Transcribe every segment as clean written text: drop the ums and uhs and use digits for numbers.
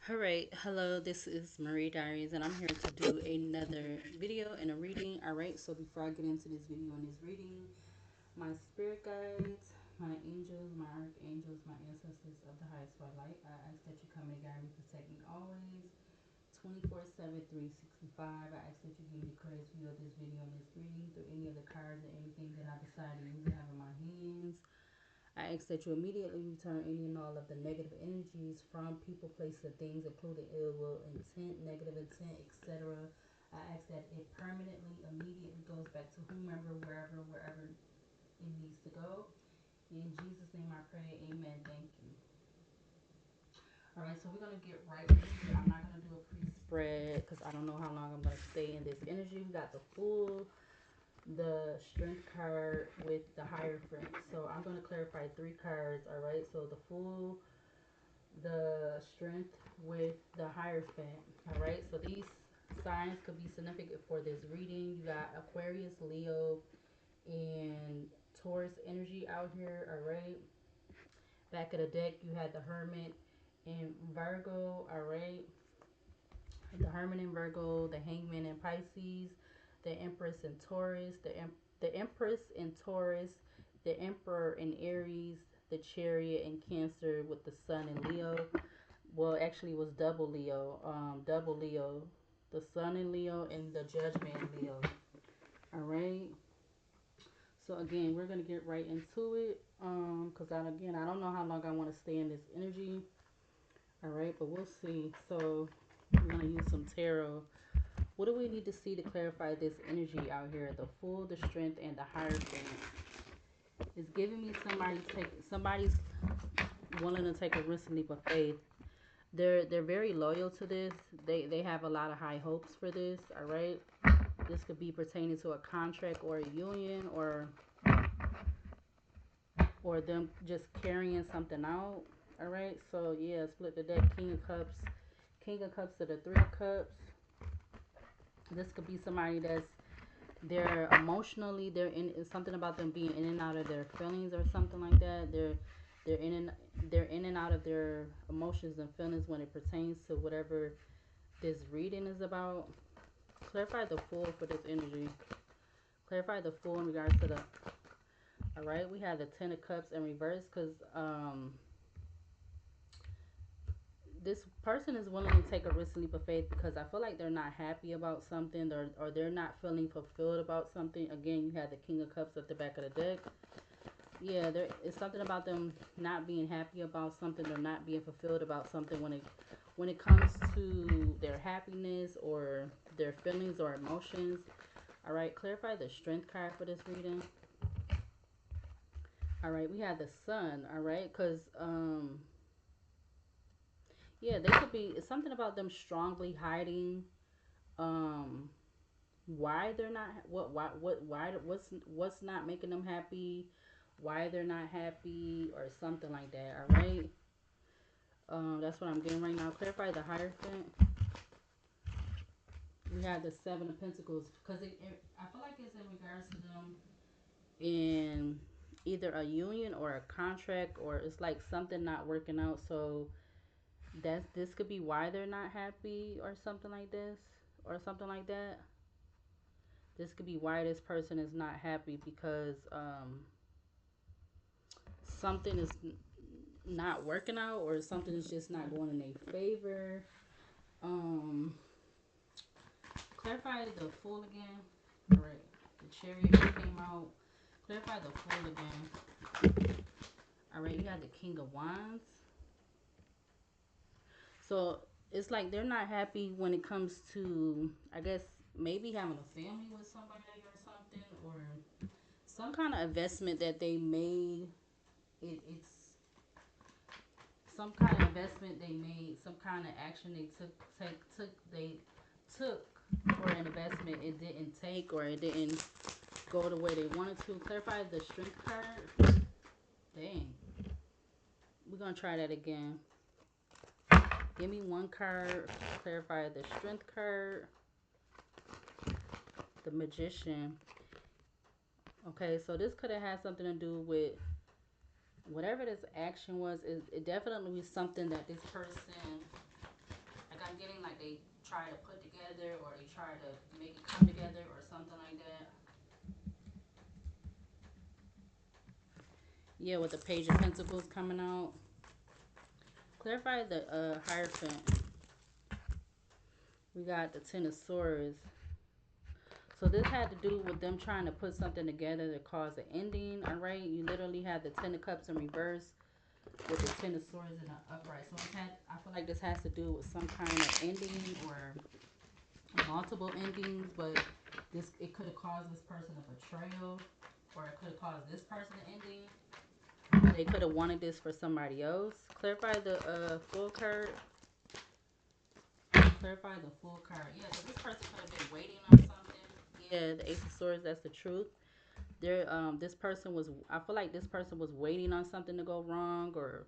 Alright, hello, this is Marie Diaries, and I'm here to do another video and a reading. Alright, so before I get into this video and this reading, my spirit guides, my angels, my archangels, my ancestors of the highest light, I ask that you come and guide me, protect me always, 24/7, 365. I ask that you give me the courage to view this video and this reading through any of the cards and anything that I decide to use and have in my hands. I ask that you immediately return any and all of the negative energies from people, places, and things, including ill will, intent, negative intent, etc. I ask that it permanently, immediately goes back to whomever, wherever it needs to go. In Jesus' name I pray, amen. Thank you. Alright, so we're going to get right into it. I'm not going to do a pre-spread because I don't know how long I'm going to stay in this energy. We got the Fool, the Strength card with the Hierophant. So I'm going to clarify three cards, alright? So the Fool, the Strength with the Hierophant, alright? So these signs could be significant for this reading. You got Aquarius, Leo, and Taurus energy out here, alright? Back of the deck, you had the Hermit and Virgo, alright? The Hermit in Virgo, the Hangman in Pisces, the Empress in Taurus, the Empress in Taurus, the Emperor in Aries, the Chariot in Cancer with the Sun in Leo. Well, actually, it was double Leo. Double Leo. The Sun in Leo and the Judgment in Leo. All right. So again, we're gonna get right into it. Cause I don't know how long I want to stay in this energy. All right, but we'll see. So we're gonna use some tarot. What do we need to see to clarify this energy out here? The Fool, the Strength, and the Hierophant. It's giving me somebody's willing to take a risk leap of faith. They're very loyal to this. They have a lot of high hopes for this. All right. This could be pertaining to a contract or a union or them just carrying something out. All right. So yeah, split the deck. King of Cups. King of Cups to the Three of Cups. This could be somebody they're emotionally they're in it's something about them being in and out of their feelings or something like that. They're in and they're in and out of their emotions and feelings when it pertains to whatever this reading is about. Clarify the Fool for this energy. Clarify the Fool in regards to the. All right, we have the Ten of Cups in reverse because this person is willing to take a risk leap of faith because I feel like they're not happy about something or they're not feeling fulfilled about something. Again, you have the King of Cups at the back of the deck. Yeah, there is something about them not being happy about something or not being fulfilled about something when it comes to their happiness or their feelings or emotions. All right, clarify the Strength card for this reading. All right, we have the Sun. All right, because yeah, they could be it's something about them strongly hiding um why they're not what why what's not making them happy, why they're not happy or something like that. All right. That's what I'm getting right now. Clarify the Hierophant. We have the Seven of Pentacles because I feel like it's in regards to them in either a union or a contract or it's like something not working out. So this could be why they're not happy or something like this or something like that. This could be why this person is not happy because something is not working out or something is just not going in their favor. Um, clarify the Fool again. All right, the Chariot came out. Clarify the Fool again. All right, you got the King of Wands. So it's like they're not happy when it comes to, I guess, maybe having a family with somebody or something, or some kind of investment that they made. It's some kind of investment they made, some kind of action they took for an investment. It didn't take or it didn't go the way they wanted to. Clarify the Strength card. Dang, we're gonna try that again. Give me one card. Clarify the Strength card. The Magician. Okay, so this could have had something to do with whatever this action was. It definitely was something that this person try to put together, or they try to make it come together, or something like that. Yeah, with the Page of Pentacles coming out. Clarify the Hierophant. We got the Ten of Swords. So this had to do with them trying to put something together to cause an ending, all right? You literally had the Ten of Cups in reverse with the Ten of Swords in the upright. So I feel like this has to do with some kind of ending or multiple endings, but it could have caused this person a betrayal, or it could have caused this person an ending. They could have wanted this for somebody else. Clarify the Full card. Clarify the Full card. Yeah, so this person could have been waiting on something. Yeah, the Ace of Swords, that's the truth. This person was, I feel like this person was waiting on something to go wrong, or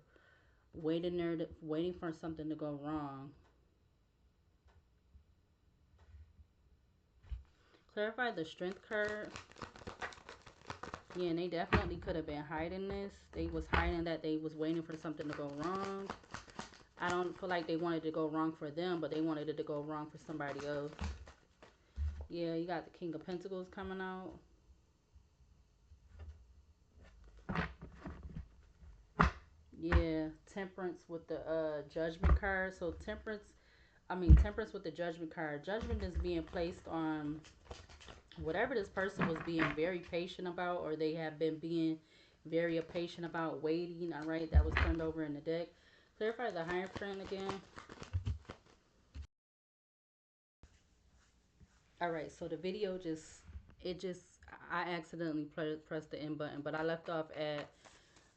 waiting for something to go wrong. Clarify the Strength card. Yeah, and they definitely could have been hiding this. They was hiding that they was waiting for something to go wrong. I don't feel like they wanted to go wrong for them, but they wanted it to go wrong for somebody else. Yeah, you got the King of Pentacles coming out. Yeah, Temperance with the Judgment card. So Temperance with the Judgment card. Judgment is being placed on whatever this person was being very patient about, or they have been being very patient about waiting, all right? That was turned over in the deck. Clarify the Hierophant again. All right, so the video I accidentally pressed the end button, but I left off at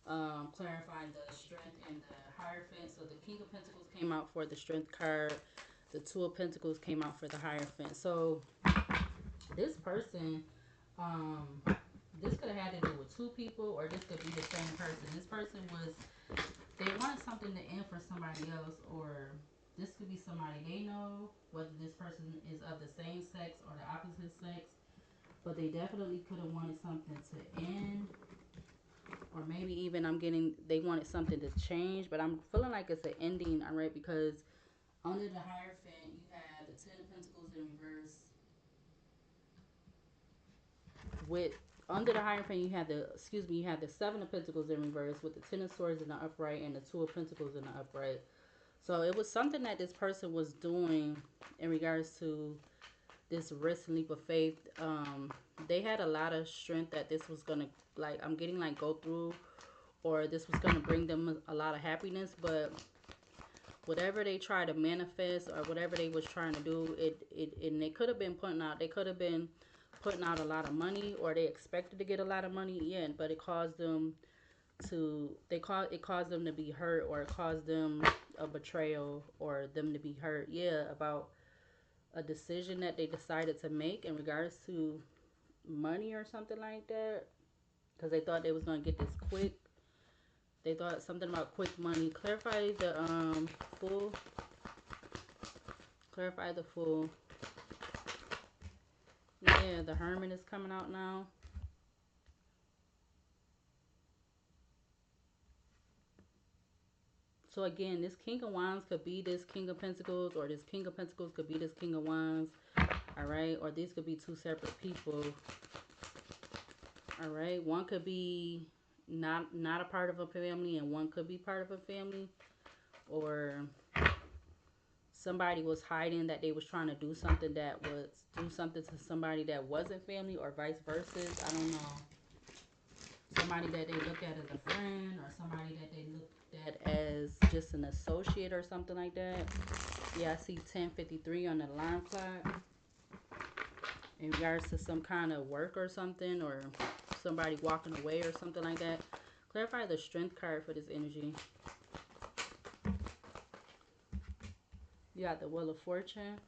clarifying the Strength and the Hierophant. So the King of Pentacles came out for the Strength card. The Two of Pentacles came out for the Hierophant. So this person, this could have had to do with two people, or this could be the same person. This person they wanted something to end for somebody else, or this could be somebody they know, whether this person is of the same sex or the opposite sex, but they definitely could have wanted something to end, or maybe even they wanted something to change, but I'm feeling like it's an ending, all right, because under the Hierophant, you have the Ten of Pentacles in reverse. Under the Hierophant, you have the Seven of Pentacles in reverse with the Ten of Swords in the upright and the Two of Pentacles in the upright. So it was something that this person was doing in regards to this risk and leap of faith. They had a lot of strength that this was gonna, like, I'm getting like go through, or this was gonna bring them a lot of happiness. But whatever they try to manifest, or whatever they was trying to do, and they could have been putting out a lot of money, or they expected to get a lot of money. Yeah, but it caused them it caused them to be hurt, or it caused them a betrayal, or them to be hurt, yeah, about a decision that they decided to make in regards to money or something like that, because they thought they was going to get this quick. They thought something about quick money. Clarify the Fool. Clarify the Fool. Yeah, the Hermit is coming out now. So again, this King of Wands could be this King of Pentacles, or this King of Pentacles could be this King of Wands. All right, or these could be two separate people. All right, one could be not a part of a family, and one could be part of a family, or somebody was hiding that they was trying to do something to somebody that wasn't family, or vice versa. I don't know. Somebody that they look at as a friend, or somebody that they look at as just an associate or something like that. Yeah, I see 10:53 on the alarm clock in regards to some kind of work or something, or somebody walking away or something like that. Clarify the Strength card for this energy. You got the Wheel of Fortune.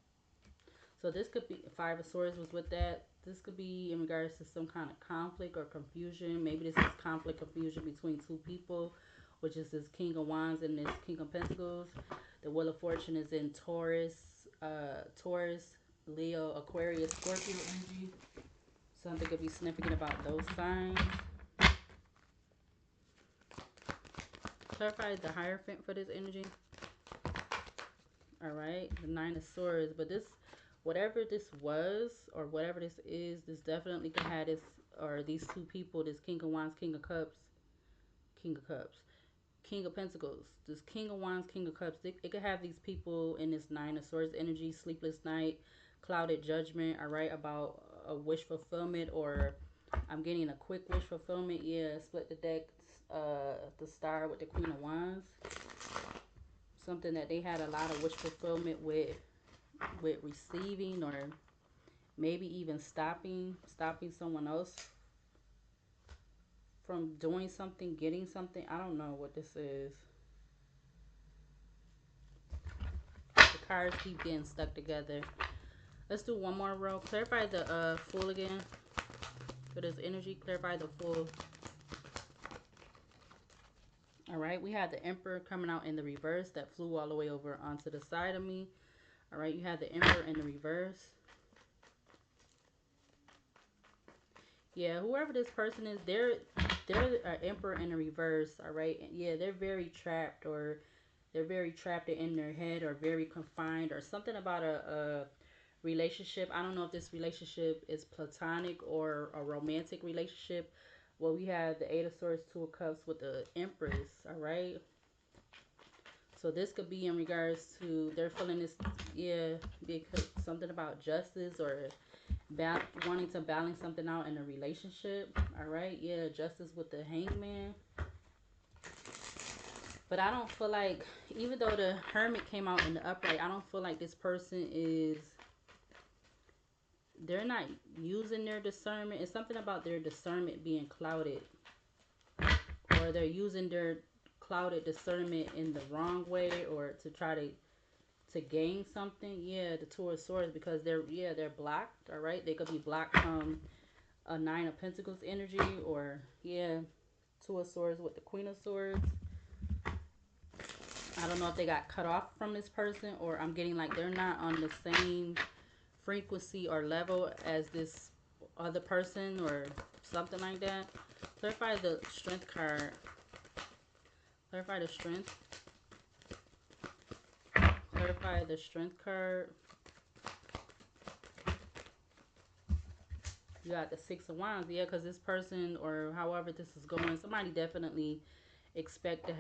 So this could be, Five of Swords was with that. This could be in regards to some kind of conflict or confusion. Maybe this is conflict, confusion between two people, which is this King of Wands and this King of Pentacles. The Wheel of Fortune is in Taurus, Leo, Aquarius, Scorpio energy. Something could be significant about those signs. Clarify the Hierophant for this energy. All right, right, the Nine of Swords. But this, whatever this was or whatever this is, this definitely could have this, or these two people, this King of Wands, King of Cups, King of Cups, King of Pentacles, this King of Wands, King of Cups. It could have these people in this Nine of Swords energy, sleepless night, clouded judgment, all right, about a wish fulfillment, or I'm getting a quick wish fulfillment. Yeah, split the deck, the Star with the Queen of Wands. Something that they had a lot of wish fulfillment with receiving, or maybe even stopping someone else from doing something, getting something. I don't know what this is. The cards keep getting stuck together. Let's do one more row. Clarify the Fool again. For this energy, clarify the Fool. All right, we had the Emperor coming out in the reverse that flew all the way over onto the side of me. All right, you have the Emperor in the reverse. Yeah, whoever this person is, they're an Emperor in the reverse. All right, yeah, they're very trapped, or they're very trapped in their head, or very confined, or something about a relationship. I don't know if this relationship is platonic or a romantic relationship. Well, we have the Eight of Swords, Two of Cups with the Empress. All right. So this could be in regards to they're feeling this, yeah, because something about justice, or wanting to balance something out in a relationship. All right. Yeah, justice with the Hangman. But I don't feel like, even though the Hermit came out in the upright, I don't feel like this person is, they're not using their discernment. It's something about their discernment being clouded, or they're using their clouded discernment in the wrong way, or to try to gain something. Yeah, the Two of Swords, because they're blocked. All right, they could be blocked from a Nine of Pentacles energy, or yeah, Two of Swords with the Queen of Swords. I don't know if they got cut off from this person, or I'm getting like they're not on the same frequency or level as this other person, or something like that. Clarify the Strength card. Clarify the Strength. Clarify the Strength card. You got the Six of Wands. Yeah, because this person, or however this is going, somebody definitely expected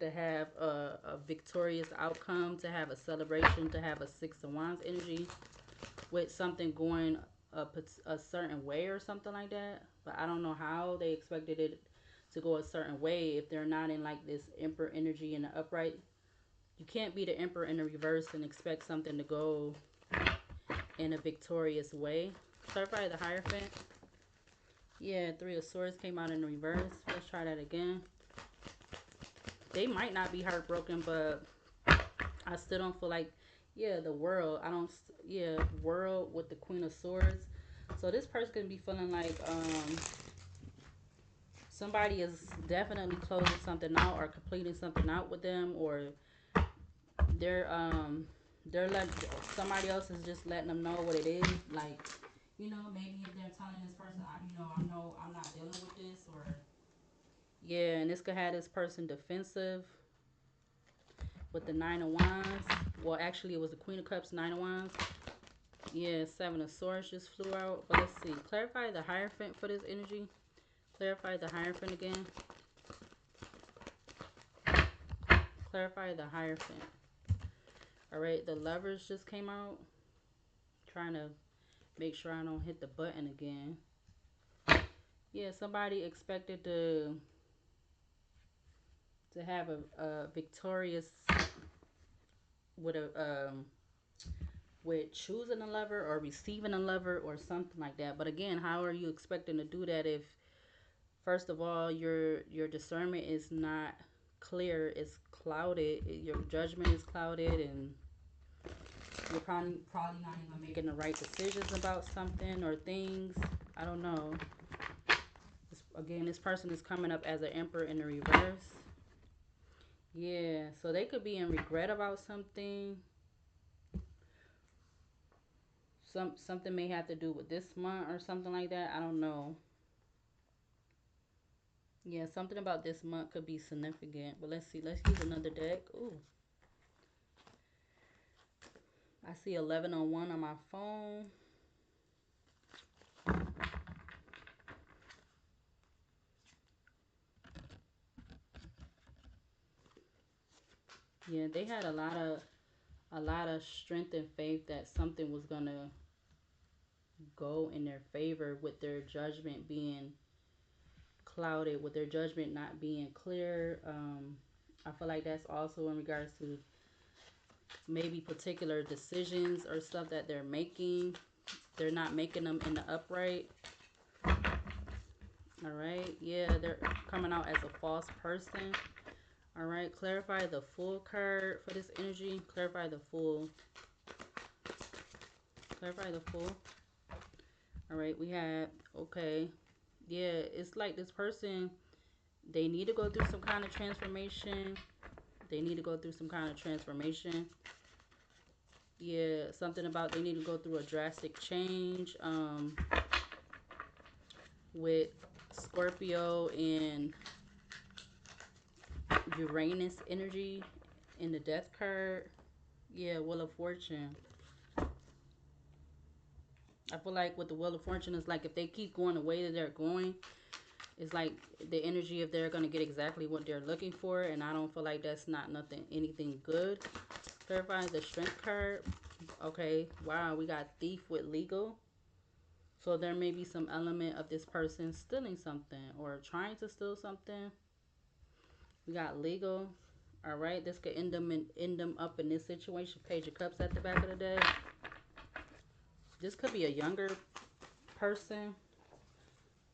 to have a victorious outcome, to have a celebration, to have a Six of Wands energy with something going a certain way or something like that. But I don't know how they expected it to go a certain way if they're not in like this Emperor energy in the upright. You can't be the Emperor in the reverse and expect something to go in a victorious way. Clarify the Hierophant. Yeah, Three of Swords came out in the reverse. Let's try that again. They might not be heartbroken, but I still don't feel like, yeah, the World. I don't, yeah, World with the Queen of Swords. So this person can be feeling like somebody is definitely closing something out or completing something out with them, or they're letting somebody else is just letting them know what it is. Like, maybe if they're telling this person, I know I'm not dealing with this, or yeah, and this could have this person defensive with the Nine of Wands. Well, actually, it was the Queen of Cups, Nine of Wands. Yeah, Seven of Swords just flew out. But let's see. Clarify the Hierophant for this energy. Clarify the Hierophant again. Clarify the Hierophant. All right, the Lovers just came out. Trying to make sure I don't hit the button again. Yeah, somebody expected to have a victorious with a with choosing a lover or receiving a lover or something like that. But again, how are you expecting to do that if, first of all, your discernment is not clear, it's clouded, your judgment is clouded, and you're probably not even making the right decisions about something or things. I don't know. Again, this person is coming up as an Emperor in the reverse. Yeah, so they could be in regret about something. Something may have to do with this month or something like that. I don't know. Yeah, something about this month could be significant. But let's see. Let's use another deck. Ooh. I see 11:01 on my phone. Yeah, they had a lot of strength and faith that something was gonna go in their favor, with their judgment being clouded, with their judgment not being clear. I feel like that's also in regards to maybe particular decisions or stuff that they're making. They're not making them in the upright. All right. Yeah, they're coming out as a false person. All right. Clarify the full card for this energy. Clarify the full. Clarify the full. All right. We have, okay. Yeah, it's like this person, they need to go through some kind of transformation. They need to go through some kind of transformation. Yeah, something about they need to go through a drastic change. With Scorpio and Uranus energy in the death card. Yeah, Wheel of Fortune. I feel like with the Wheel of Fortune, it's like if they keep going the way that they're going, it's like the energy of they're gonna get exactly what they're looking for, and I don't feel like that's not nothing anything good. Clarify the Strength card. Okay, wow, we got Thief with Legal. So there may be some element of this person stealing something or trying to steal something. We got Legal. All right, this could end them up in this situation. Page of Cups at the back of the deck. This could be a younger person,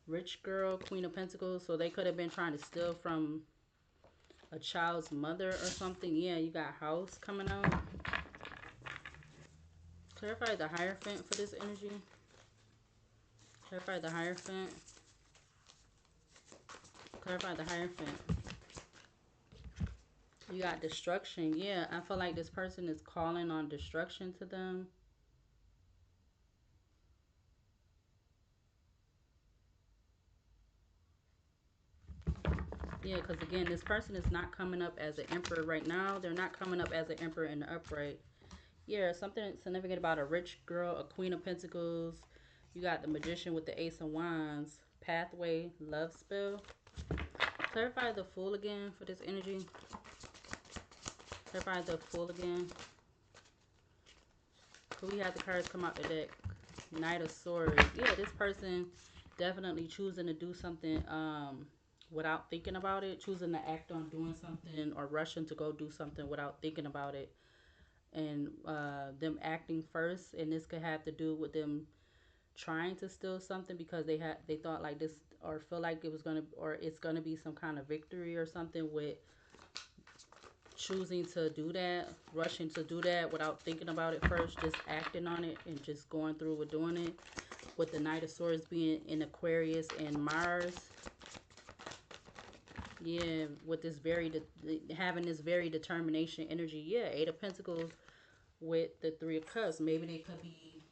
rich girl, Queen of Pentacles. So they could have been trying to steal from a child's mother or something. Yeah, you got House coming out. Clarify the Hierophant for this energy. Clarify the Hierophant. Clarify the Hierophant. You got Destruction. Yeah, I feel like this person is calling on destruction to them. Yeah, because again, this person is not coming up as an emperor right now. They're not coming up as an emperor in the upright. Yeah, something significant about a rich girl, a Queen of Pentacles. You got the Magician with the Ace of Wands. Pathway, Love Spell. Clarify the Fool again for this energy. Clarify the Fool again. Could we have the cards come out the deck? Knight of Swords. Yeah, this person definitely choosing to do something without thinking about it. Choosing to act on doing something or rushing to go do something without thinking about it. And them acting first. And this could have to do with them trying to steal something because they thought like this, or feel like it was gonna, or it's gonna be some kind of victory or something, with choosing to do that, rushing to do that without thinking about it first, just acting on it and just going through with doing it. With the Knight of Swords being in Aquarius and Mars. Yeah, with this having this very determination energy. Yeah, Eight of Pentacles with the Three of Cups. Maybe they could be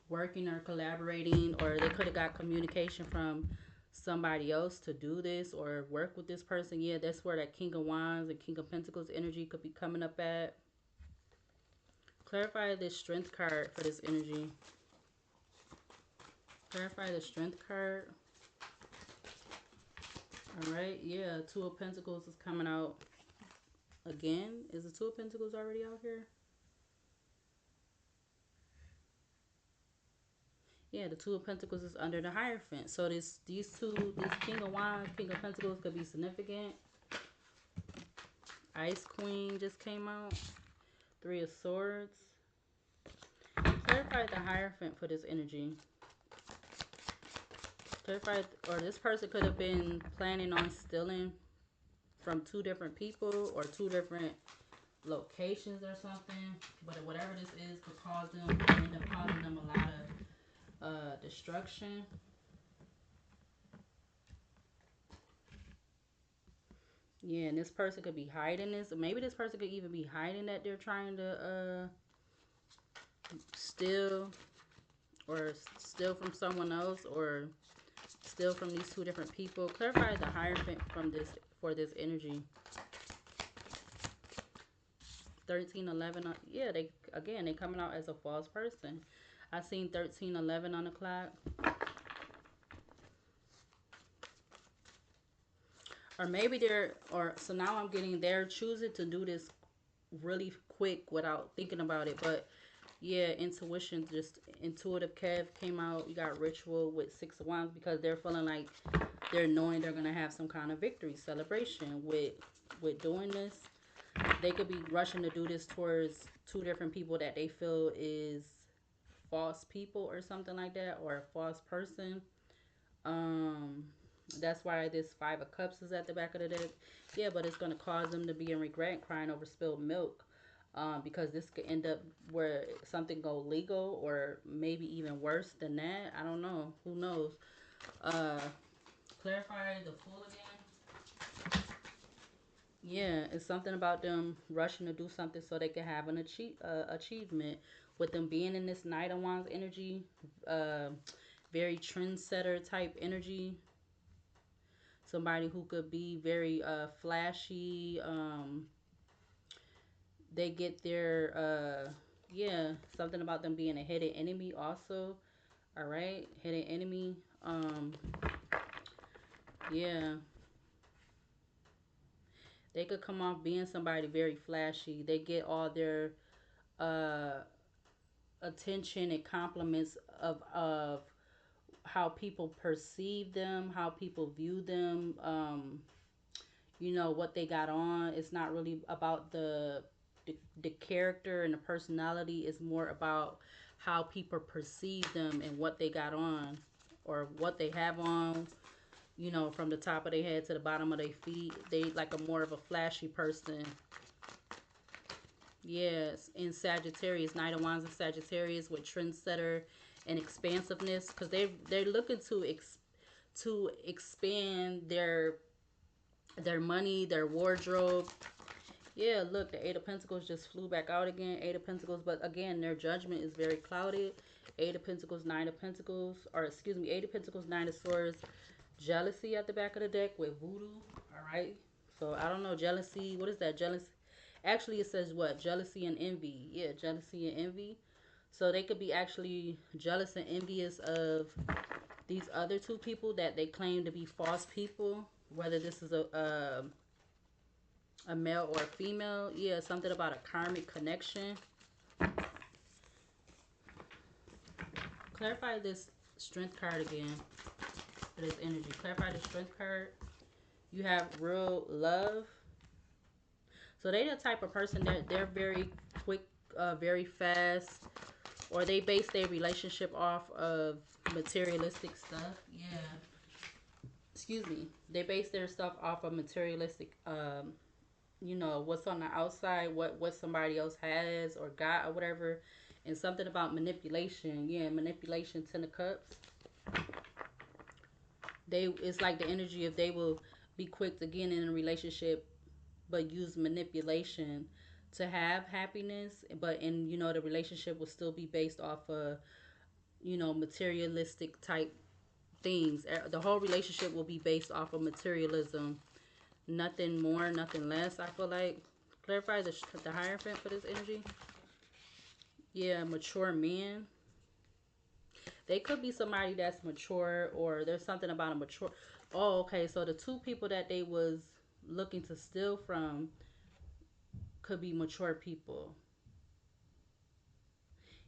working or collaborating, or they could have got communication from somebody else to do this or work with this person. Yeah, that's where that King of Wands and King of Pentacles energy could be coming up at. Clarify this Strength card for this energy. Clarify the Strength card. All right, yeah, Two of Pentacles is coming out again. Is the Two of Pentacles already out here? Yeah, the Two of Pentacles is under the Hierophant. So this King of Wands, King of Pentacles could be significant. Ice Queen just came out. Three of Swords. Clarify the Hierophant for this energy. Clarify, or this person could have been planning on stealing from two different people or two different locations or something. But whatever this is could end up causing them a lot of destruction. Yeah, and this person could be hiding this. Maybe this person could even be hiding that they're trying to steal, or steal from someone else, or steal from these two different people. Clarify the Hierophant for this energy. 13, 11. Yeah, they coming out as a false person. I seen 13, 11 on the clock. Or maybe so now I'm getting they're choosing to do this really quick without thinking about it. But yeah, intuition, just intuitive Kev came out. You got ritual with 6 of Wands because they're feeling like they're knowing they're gonna have some kind of victory celebration with doing this. They could be rushing to do this towards two different people that they feel is false people or something like that, or a false person. Um, that's why this 5 of Cups is at the back of the deck. Yeah, but it's gonna cause them to be in regret, crying over spilled milk. Because this could end up where something go legal or maybe even worse than that. I don't know. Who knows? Uh, clarify the Fool again. Yeah, it's something about them rushing to do something so they can have an achievement. With them being in this Knight of Wands energy, uh, very trendsetter type energy. Somebody who could be very flashy. They get their yeah, something about them being a hidden enemy also. All right, hidden enemy. Yeah, they could come off being somebody very flashy. They get all their uh attention and compliments of how people perceive them, how people view them. What they got on. It's not really about the character and the personality. It's more about how people perceive them and what they got on or what they have on. From the top of their head to the bottom of their feet. They like a more of a flashy person. Yes, in Sagittarius, Knight of Wands in Sagittarius with trendsetter and expansiveness, because they're looking to expand their money, their wardrobe. Yeah, look, the Eight of Pentacles just flew back out again. Eight of Pentacles, but again, their judgment is very clouded. Eight of Pentacles, Nine of Pentacles, or excuse me, Eight of Pentacles, Nine of Swords. Jealousy at the back of the deck with Voodoo. All right. So I don't know, jealousy. What is that? Jealousy. Actually, it says what? Jealousy and envy. Yeah, jealousy and envy. So they could be actually jealous and envious of these other two people that they claim to be false people. Whether this is a male or a female. Yeah, something about a karmic connection. Clarify this strength card again for this energy. Clarify the strength card. You have real love. So they the type of person that they're very quick, very fast, or they base their relationship off of materialistic stuff. Yeah. Excuse me. They base their stuff off of materialistic what's on the outside, what somebody else has or got or whatever, and something about manipulation. Yeah, manipulation. 10 of Cups. It's like the energy if they will be quick to get in a relationship, but use manipulation to have happiness. But the relationship will still be based off of materialistic type things. The whole relationship will be based off of materialism. Nothing more, nothing less. I feel like. Clarify the Hierophant for this energy. Yeah, mature men. They could be somebody that's mature, or there's something about a mature. Oh, okay. So the two people that they was looking to steal from could be mature people.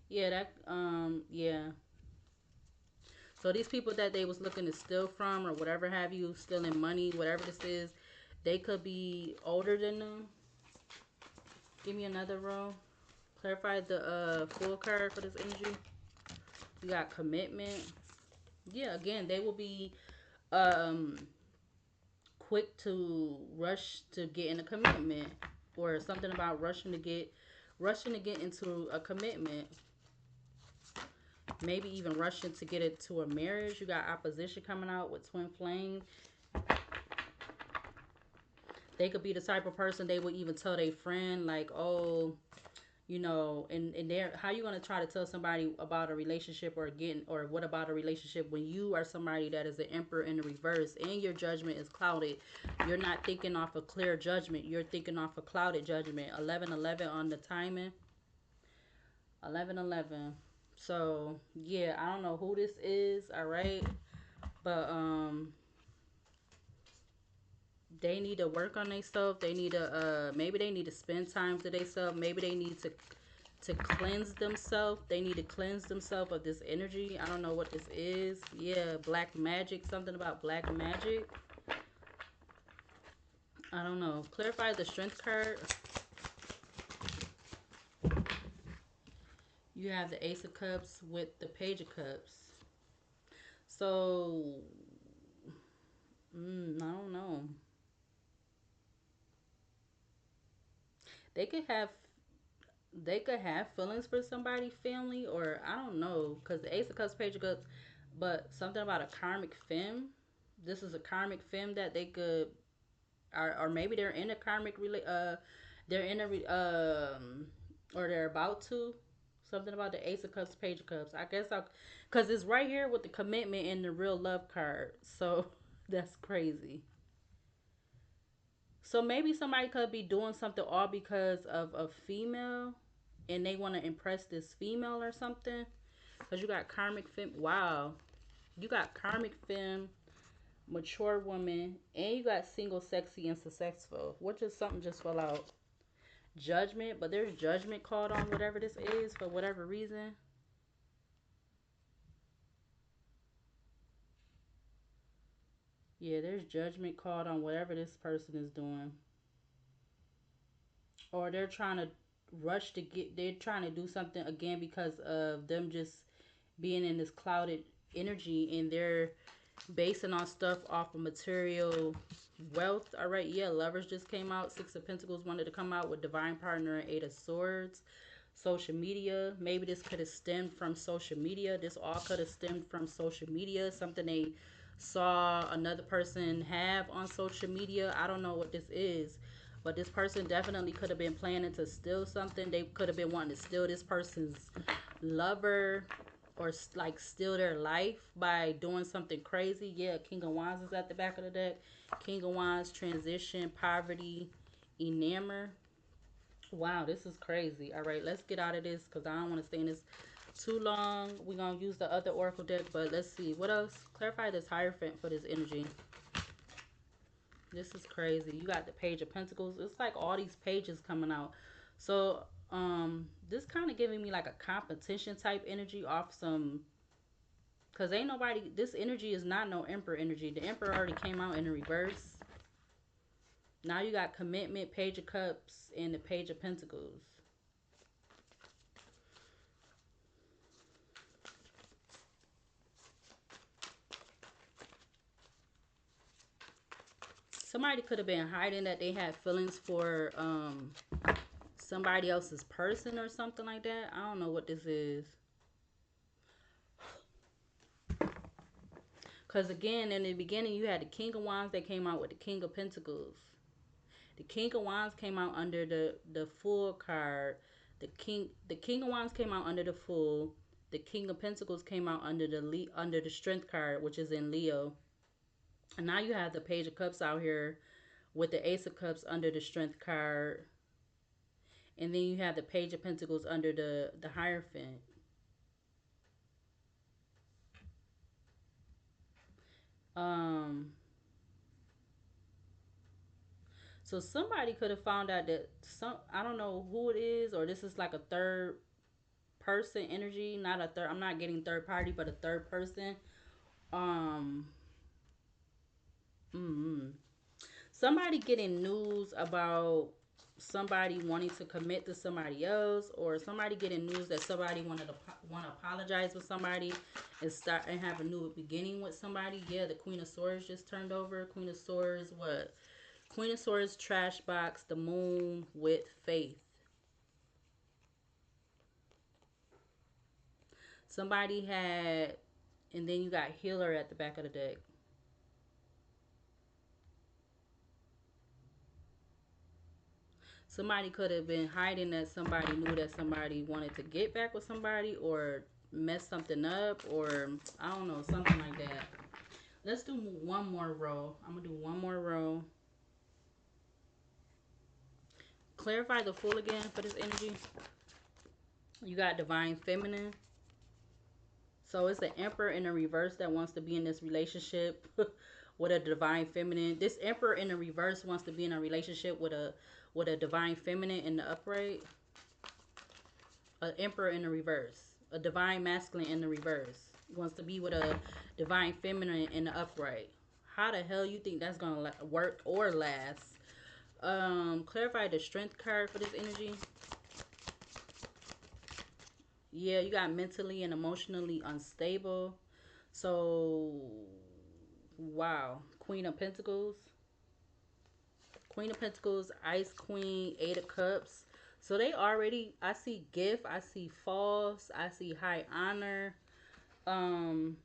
Yeah, yeah. So these people that they was looking to steal from or whatever have you, stealing money, whatever this is, they could be older than them. Give me another row. Clarify the full card for this energy. You got commitment. Yeah, again, they will be um quick to rush to get in a commitment, or something about rushing to get into a commitment. Maybe even rushing to get into a marriage. You got opposition coming out with twin flame. They could be the type of person they would even tell their friend, like, oh, and there, how you gonna try to tell somebody about a relationship or getting, or what about a relationship when you are somebody that is the emperor in the reverse and your judgment is clouded? You're not thinking off a clear judgment. You're thinking off a clouded judgment. 11:11 on the timing. 11:11. So yeah, I don't know who this is. All right, but they need to work on themselves. They need to maybe they need to spend time to themselves. Maybe they need to cleanse themselves. They need to cleanse themselves of this energy. I don't know what this is. Yeah, black magic. Something about black magic. I don't know. Clarify the strength card. You have the Ace of Cups with the Page of Cups. So, I don't know. They could have they could have feelings for somebody, family, or I don't know, because the Ace of Cups, Page of Cups, but something about a karmic femme. This is a karmic femme that they could, or maybe they're in a karmic they're in a or they're about to. Something about the Ace of Cups, Page of Cups. I guess because it's right here with the commitment and the real love card. So that's crazy. So maybe somebody could be doing something all because of a female and they want to impress this female or something. Because you got karmic femme. Wow. You got karmic femme, mature woman, and you got single, sexy, and successful. Which is something just fell out. Judgment, but there's judgment called on whatever this is for whatever reason. Yeah, there's judgment called on whatever this person is doing. Or they're trying to rush to get, they're trying to do something again because of them just being in this clouded energy, and they're basing on stuff off of material wealth. All right, yeah, lovers just came out. Six of Pentacles wanted to come out with divine partner and Eight of Swords. Social media, maybe this could have stemmed from social media. This all could have stemmed from social media, something they saw another person have on social media. I don't know what this is, but this person definitely could have been planning to steal something. They could have been wanting to steal this person's lover, or like steal their life by doing something crazy. Yeah, King of Wands is at the back of the deck. King of Wands, transition, poverty, enamor. Wow, this is crazy. All right, let's get out of this because I don't want to stay in this too long. We're going to use the other oracle deck, but let's see. What else? Clarify this Hierophant for this energy. This is crazy. You got the Page of Pentacles. It's like all these pages coming out. So, this kind of giving me like a competition type energy off some, because ain't nobody, this energy is not no Emperor energy. The Emperor already came out in the reverse. Now you got commitment, Page of Cups, and the Page of Pentacles. Somebody could have been hiding that they had feelings for somebody else's person or something like that. I don't know what this is. Because again, in the beginning, you had the King of Wands that came out with the King of Pentacles. The King of Wands came out under the Fool card. The King of Wands came out under the Fool. The King of Pentacles came out under the Strength card, which is in Leo. And now you have the Page of Cups out here with the Ace of Cups under the Strength card. And then you have the Page of Pentacles under the Hierophant. Um so somebody could have found out that I don't know who it is, or this is like a third person energy, not a third, I'm not getting third party, but a third person. Um mm-hmm. Somebody getting news about somebody wanting to commit to somebody else, or somebody getting news that somebody want to apologize with somebody and start and have a new beginning with somebody. Yeah, the Queen of Swords just turned over. Queen of Swords, what? Queen of Swords, trash box, the Moon with faith. Somebody had, and then you got healer at the back of the deck. Somebody could have been hiding that somebody knew that somebody wanted to get back with somebody or mess something up or I don't know, something like that. Let's do one more row. I'm going to do one more row. Clarify the full again for this energy. You got divine feminine. So it's the emperor in the reverse that wants to be in this relationship with a divine feminine. This emperor in the reverse wants to be in a relationship with a divine feminine in the upright. An emperor in the reverse. A divine masculine in the reverse. Wants to be with a divine feminine in the upright. How the hell you think that's gonna work or last? Clarify the strength card for this energy. Yeah, you got mentally and emotionally unstable. So, wow. Queen of Pentacles. Queen of Pentacles, Ice Queen, Eight of Cups. So they already, I see gift, I see false, I see high honor. Um,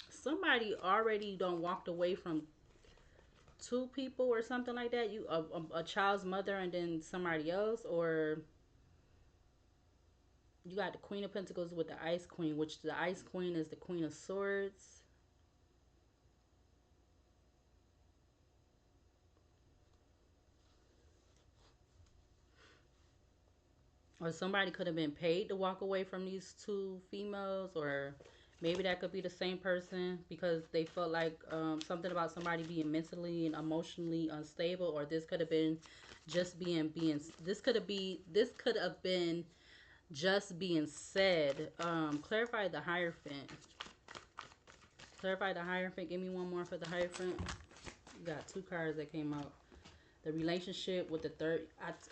somebody already done walked away from two people or something like that. You a child's mother and then somebody else, or you got the Queen of Pentacles with the Ice Queen, which the Ice Queen is the Queen of Swords. Or somebody could have been paid to walk away from these two females, or maybe that could be the same person because they felt like something about somebody being mentally and emotionally unstable, or this could have been just being this could have been just being said. Clarify the Hierophant. Clarify the Hierophant. Give me one more for the Hierophant. You got two cards that came out. The relationship with the third.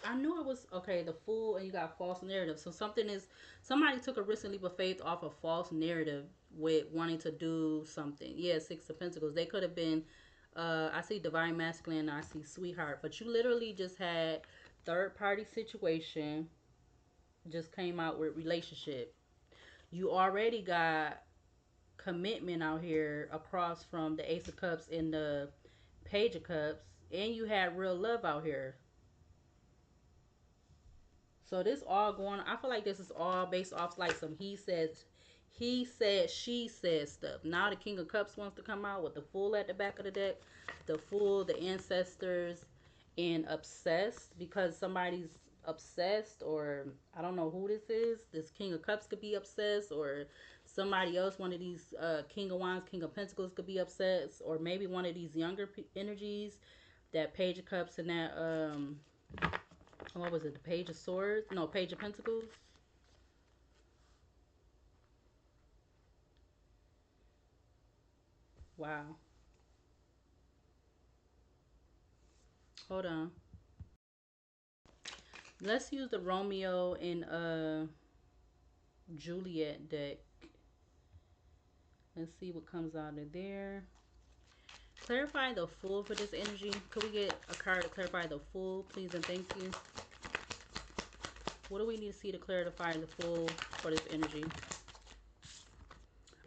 I knew it was okay. The Fool, and you got false narrative. So somebody took a risk and leap of faith off a false narrative with wanting to do something. Yeah, Six of Pentacles. They could have been. I see divine masculine. I see sweetheart. But you literally just had third party situation. Just came out with relationship. You already got commitment out here across from the Ace of Cups and the Page of Cups, and you had real love out here. So this all going, I feel like this is all based off like some he said, she said stuff. Now the King of Cups wants to come out with the Fool at the back of the deck. The Fool, the Ancestors, and Obsessed, because somebody's obsessed, or I don't know who this is. This King of Cups could be obsessed, or somebody else, one of these King of Wands, King of Pentacles could be obsessed, or maybe one of these younger energies, that Page of Cups and that what was it, the Page of Swords? No, Page of Pentacles. Wow. Hold on. Let's use the Romeo and Juliet deck. Let's see what comes out of there. Clarify the Fool for this energy. Could we get a card to clarify the Fool, please and thank you? What do we need to see to clarify the Fool for this energy?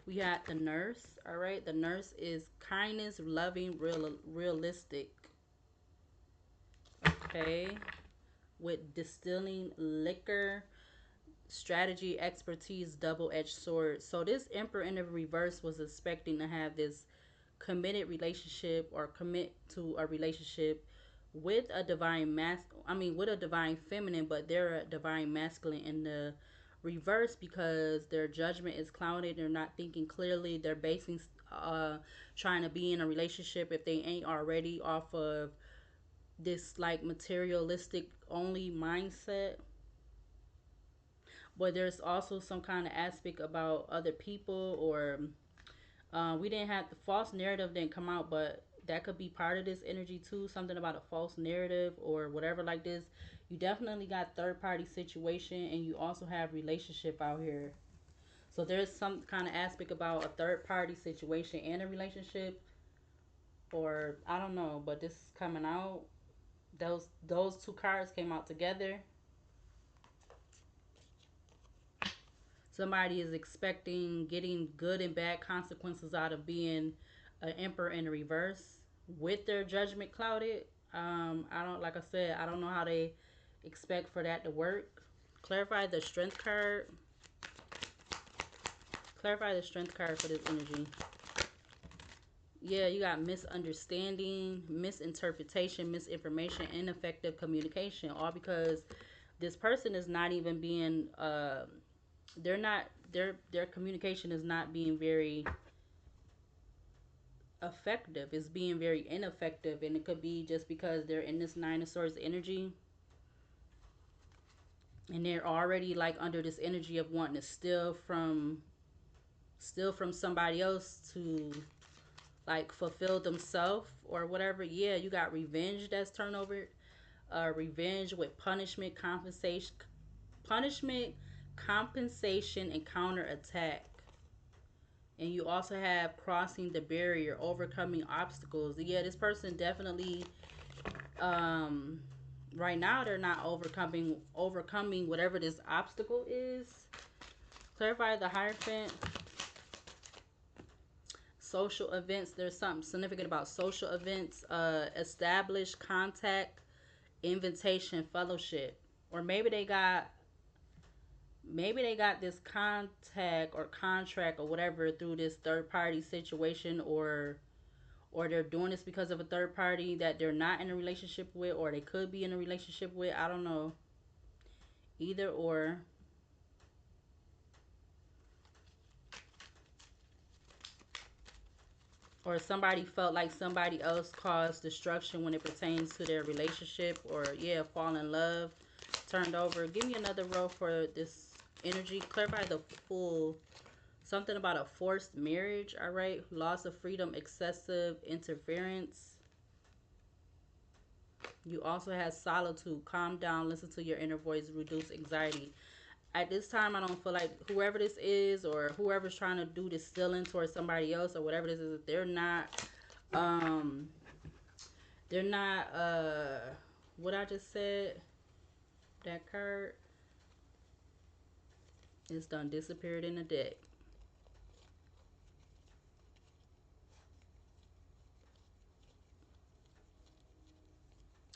We got the Nurse. All right. The Nurse is kindness, loving, realistic. Okay. With distilling liquor, strategy, expertise, double-edged sword. So this Emperor in the reverse was expecting to have this committed relationship or commit to a relationship with a divine with a divine feminine, but they're a divine masculine in the reverse because their judgment is clouded. They're not thinking clearly. They're basing trying to be in a relationship, if they ain't already, off of this like materialistic only mindset. But there's also some kind of aspect about other people, or we didn't have the false narrative didn't come out, but that could be part of this energy too. Something about a false narrative or whatever like this. You definitely got third party situation, and you also have relationship out here. So there's some kind of aspect about a third party situation and a relationship, or I don't know, but this is coming out. Those two cards came out together. Somebody is expecting getting good and bad consequences out of being an emperor in the reverse with their judgment clouded. I don't, like I said, I don't know how they expect for that to work. Clarify the strength card. Clarify the strength card for this energy. Yeah, you got misunderstanding, misinterpretation, misinformation, ineffective communication, all because this person is not even being they're not their communication is not being very effective. It's being very ineffective, and it could be just because they're in this nine of swords energy, and they're already like under this energy of wanting to steal from somebody else to like fulfill themselves or whatever. Yeah, you got revenge that's turnover. Revenge with punishment, compensation, and counterattack. And you also have crossing the barrier, overcoming obstacles. Yeah, this person definitely, um, right now they're not overcoming whatever this obstacle is. Clarify the Hierophant. Social events. There's something significant about social events. Establish contact, invitation, fellowship, or maybe they got this contact or contract or whatever through this third party situation, or they're doing this because of a third party that they're not in a relationship with, or they could be in a relationship with. I don't know. Either or somebody felt like somebody else caused destruction when it pertains to their relationship, or yeah, fall in love, turned over. Give me another row for this energy. Clarify the full. Something about a forced marriage. All right, loss of freedom, excessive interference. You also have solitude. Calm down, listen to your inner voice, reduce anxiety. At this time, I don't feel like whoever this is or whoever's trying to do this stealing towards somebody else or whatever this is, um they're not what I just said. That card is done disappeared in the deck.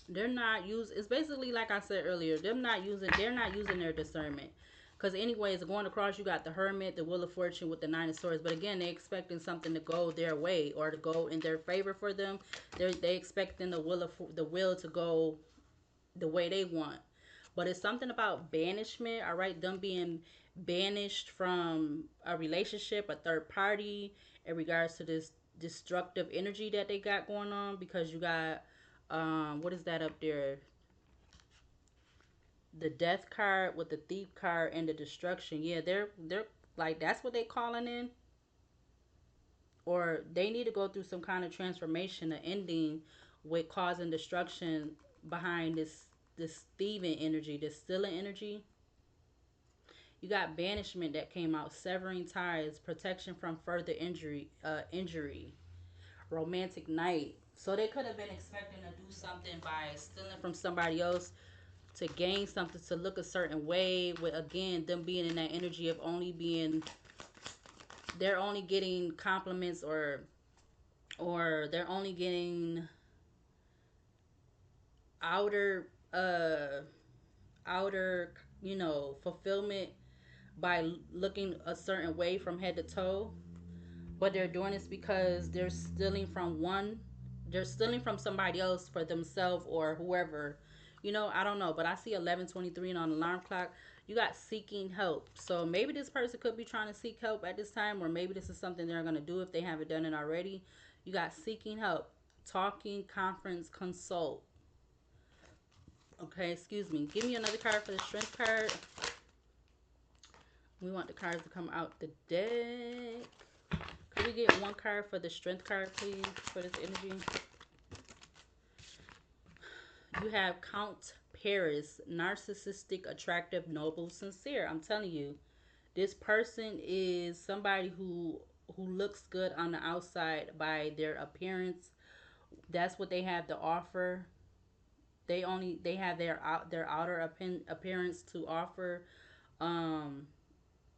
They're not use it's basically like I said earlier, they're not using their discernment. Because anyways, going across, you got the Hermit, the Wheel of Fortune with the Nine of Swords. But again, they expecting something to go their way or to go in their favor for them. They expecting the will to go the way they want. But it's something about banishment, all right? Them being banished from a relationship, a third party, in regards to this destructive energy that they got going on. Because you got, what is that up there? The death card with the thief card and the destruction. Yeah, they're like, that's what they calling in, or they need to go through some kind of transformation, an ending with causing destruction behind this thieving energy, this stealing energy. You got banishment that came out, severing ties, protection from further injury, romantic night. So they could have been expecting to do something by stealing from somebody else to gain something, to look a certain way, with again them being in that energy of only being, they're only getting compliments, or they're only getting outer outer fulfillment by looking a certain way from head to toe. But they're doing this because they're stealing from somebody else for themselves or whoever. I don't know, but I see 11:23 on the alarm clock. You got seeking help. So maybe this person could be trying to seek help at this time, or maybe this is something they're going to do if they haven't done it already. You got seeking help, talking, conference, consult. Okay, excuse me. Give me another card for the strength card. We want the cards to come out the deck. Could we get one card for the strength card, please, for this energy? You have Count Paris, narcissistic, attractive, noble, sincere. I'm telling you, this person is somebody who looks good on the outside by their appearance. That's what they have to offer. They have their outer appearance to offer, um,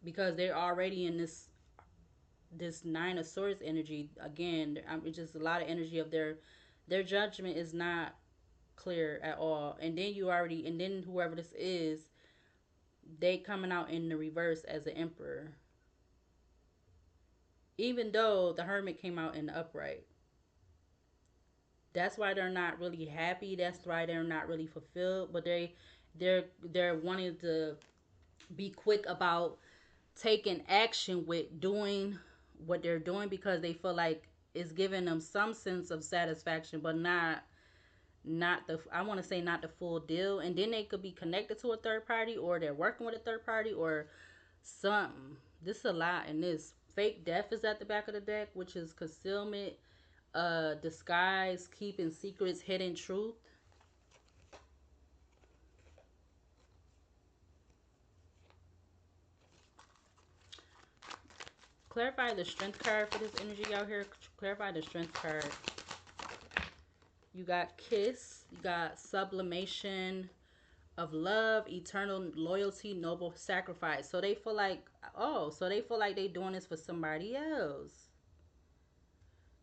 because they're already in this nine of swords energy. Again, it's just a lot of energy of their judgment is not clear at all. And then you already, and then whoever this is, they coming out in the reverse as an emperor. Even though the hermit came out in the upright. That's why they're not really happy. That's why they're not really fulfilled. But they're wanting to be quick about taking action with doing what they're doing because they feel like it's giving them some sense of satisfaction, but not the, I want to say not the full deal. And then they could be connected to a third party, or they're working with a third party, or something. This is a lot in this. Fake death is at the back of the deck, which is concealment, disguise, keeping secrets, hidden truth. Clarify the strength card for this energy out here. Clarify the strength card. You got kiss, you got sublimation of love, eternal loyalty, noble sacrifice. So they feel like, oh, so they feel like they doing this for somebody else.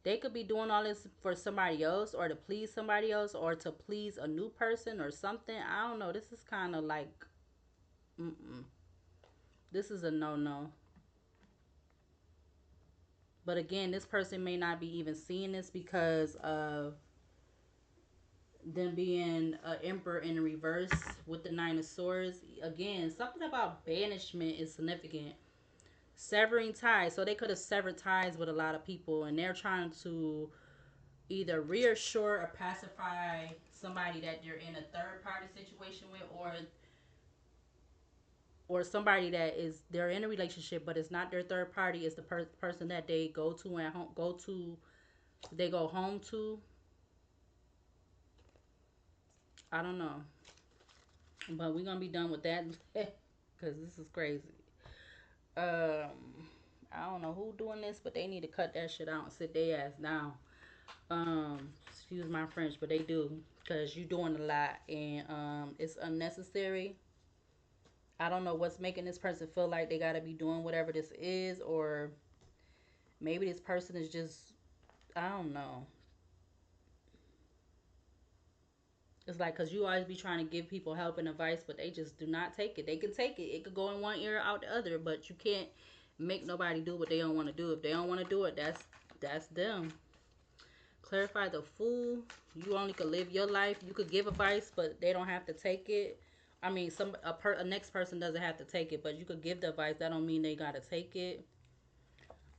They could be doing all this for somebody else, or to please somebody else, or to please a new person or something. I don't know. This is kind of like, mm-mm. This is a no-no. But again, this person may not be even seeing this because of them being an emperor in reverse with the nine of swords. Again, something about banishment is significant. Severing ties. So they could have severed ties with a lot of people, and they're trying to either reassure or pacify somebody that they're in a third party situation with, or somebody that is, they're in a relationship but it's not their third party, it's the person that they go to and they go home to. I don't know, but we're gonna be done with that because this is crazy. I don't know who doing this, but they need to cut that shit out and sit their ass down. Excuse my French, but they do, because you doing a lot, and it's unnecessary. I don't know what's making this person feel like they gotta be doing whatever this is, or maybe this person is just, I don't know. It's like, because you always be trying to give people help and advice, but they just do not take it. They can take it. It could go in one ear, out the other, but you can't make nobody do what they don't want to do. If they don't want to do it, that's them. Clarify the fool. You only could live your life. You could give advice, but they don't have to take it. I mean, a next person doesn't have to take it, but you could give the advice. That don't mean they gotta take it.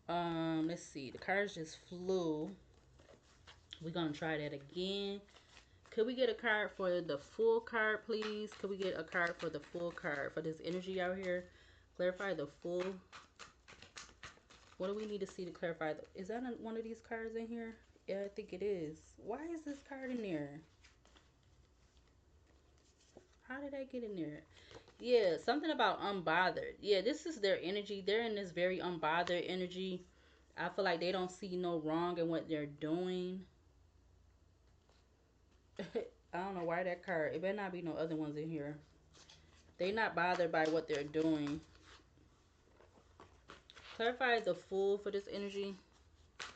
Let's see. The cards just flew. We're gonna try that again. Could we get a card for the full card, please? Could we get a card for the full card for this energy out here? Clarify the full. What do we need to see to clarify? Is that one of these cards in here? Yeah, I think it is. Why is this card in there? How did I get in there? Yeah, something about unbothered. Yeah, this is their energy. They're in this very unbothered energy. I feel like they don't see no wrong in what they're doing. I don't know why that card. It better not be no other ones in here. They not bothered by what they're doing. Clarify the fool for this energy.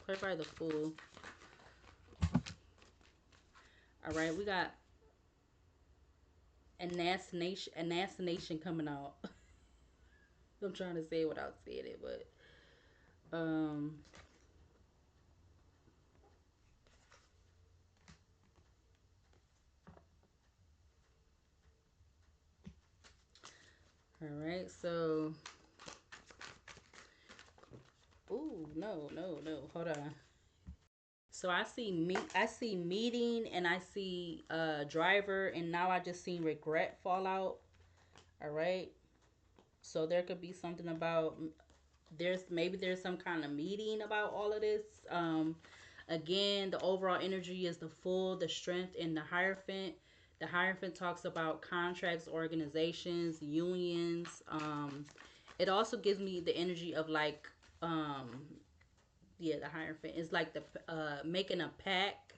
Clarify the fool. All right, we got assassination coming out. I'm trying to say it without saying it, but um all right, so ooh, no, hold on. So I see meeting, and I see driver, and now I just seen regret fall out. All right. So there could be something about, there's some kind of meeting about all of this. Again, the overall energy is the full, the strength, and the Hierophant. The Hierophant talks about contracts, organizations, unions. It also gives me the energy of like, yeah, the Hierophant is like the making a pact,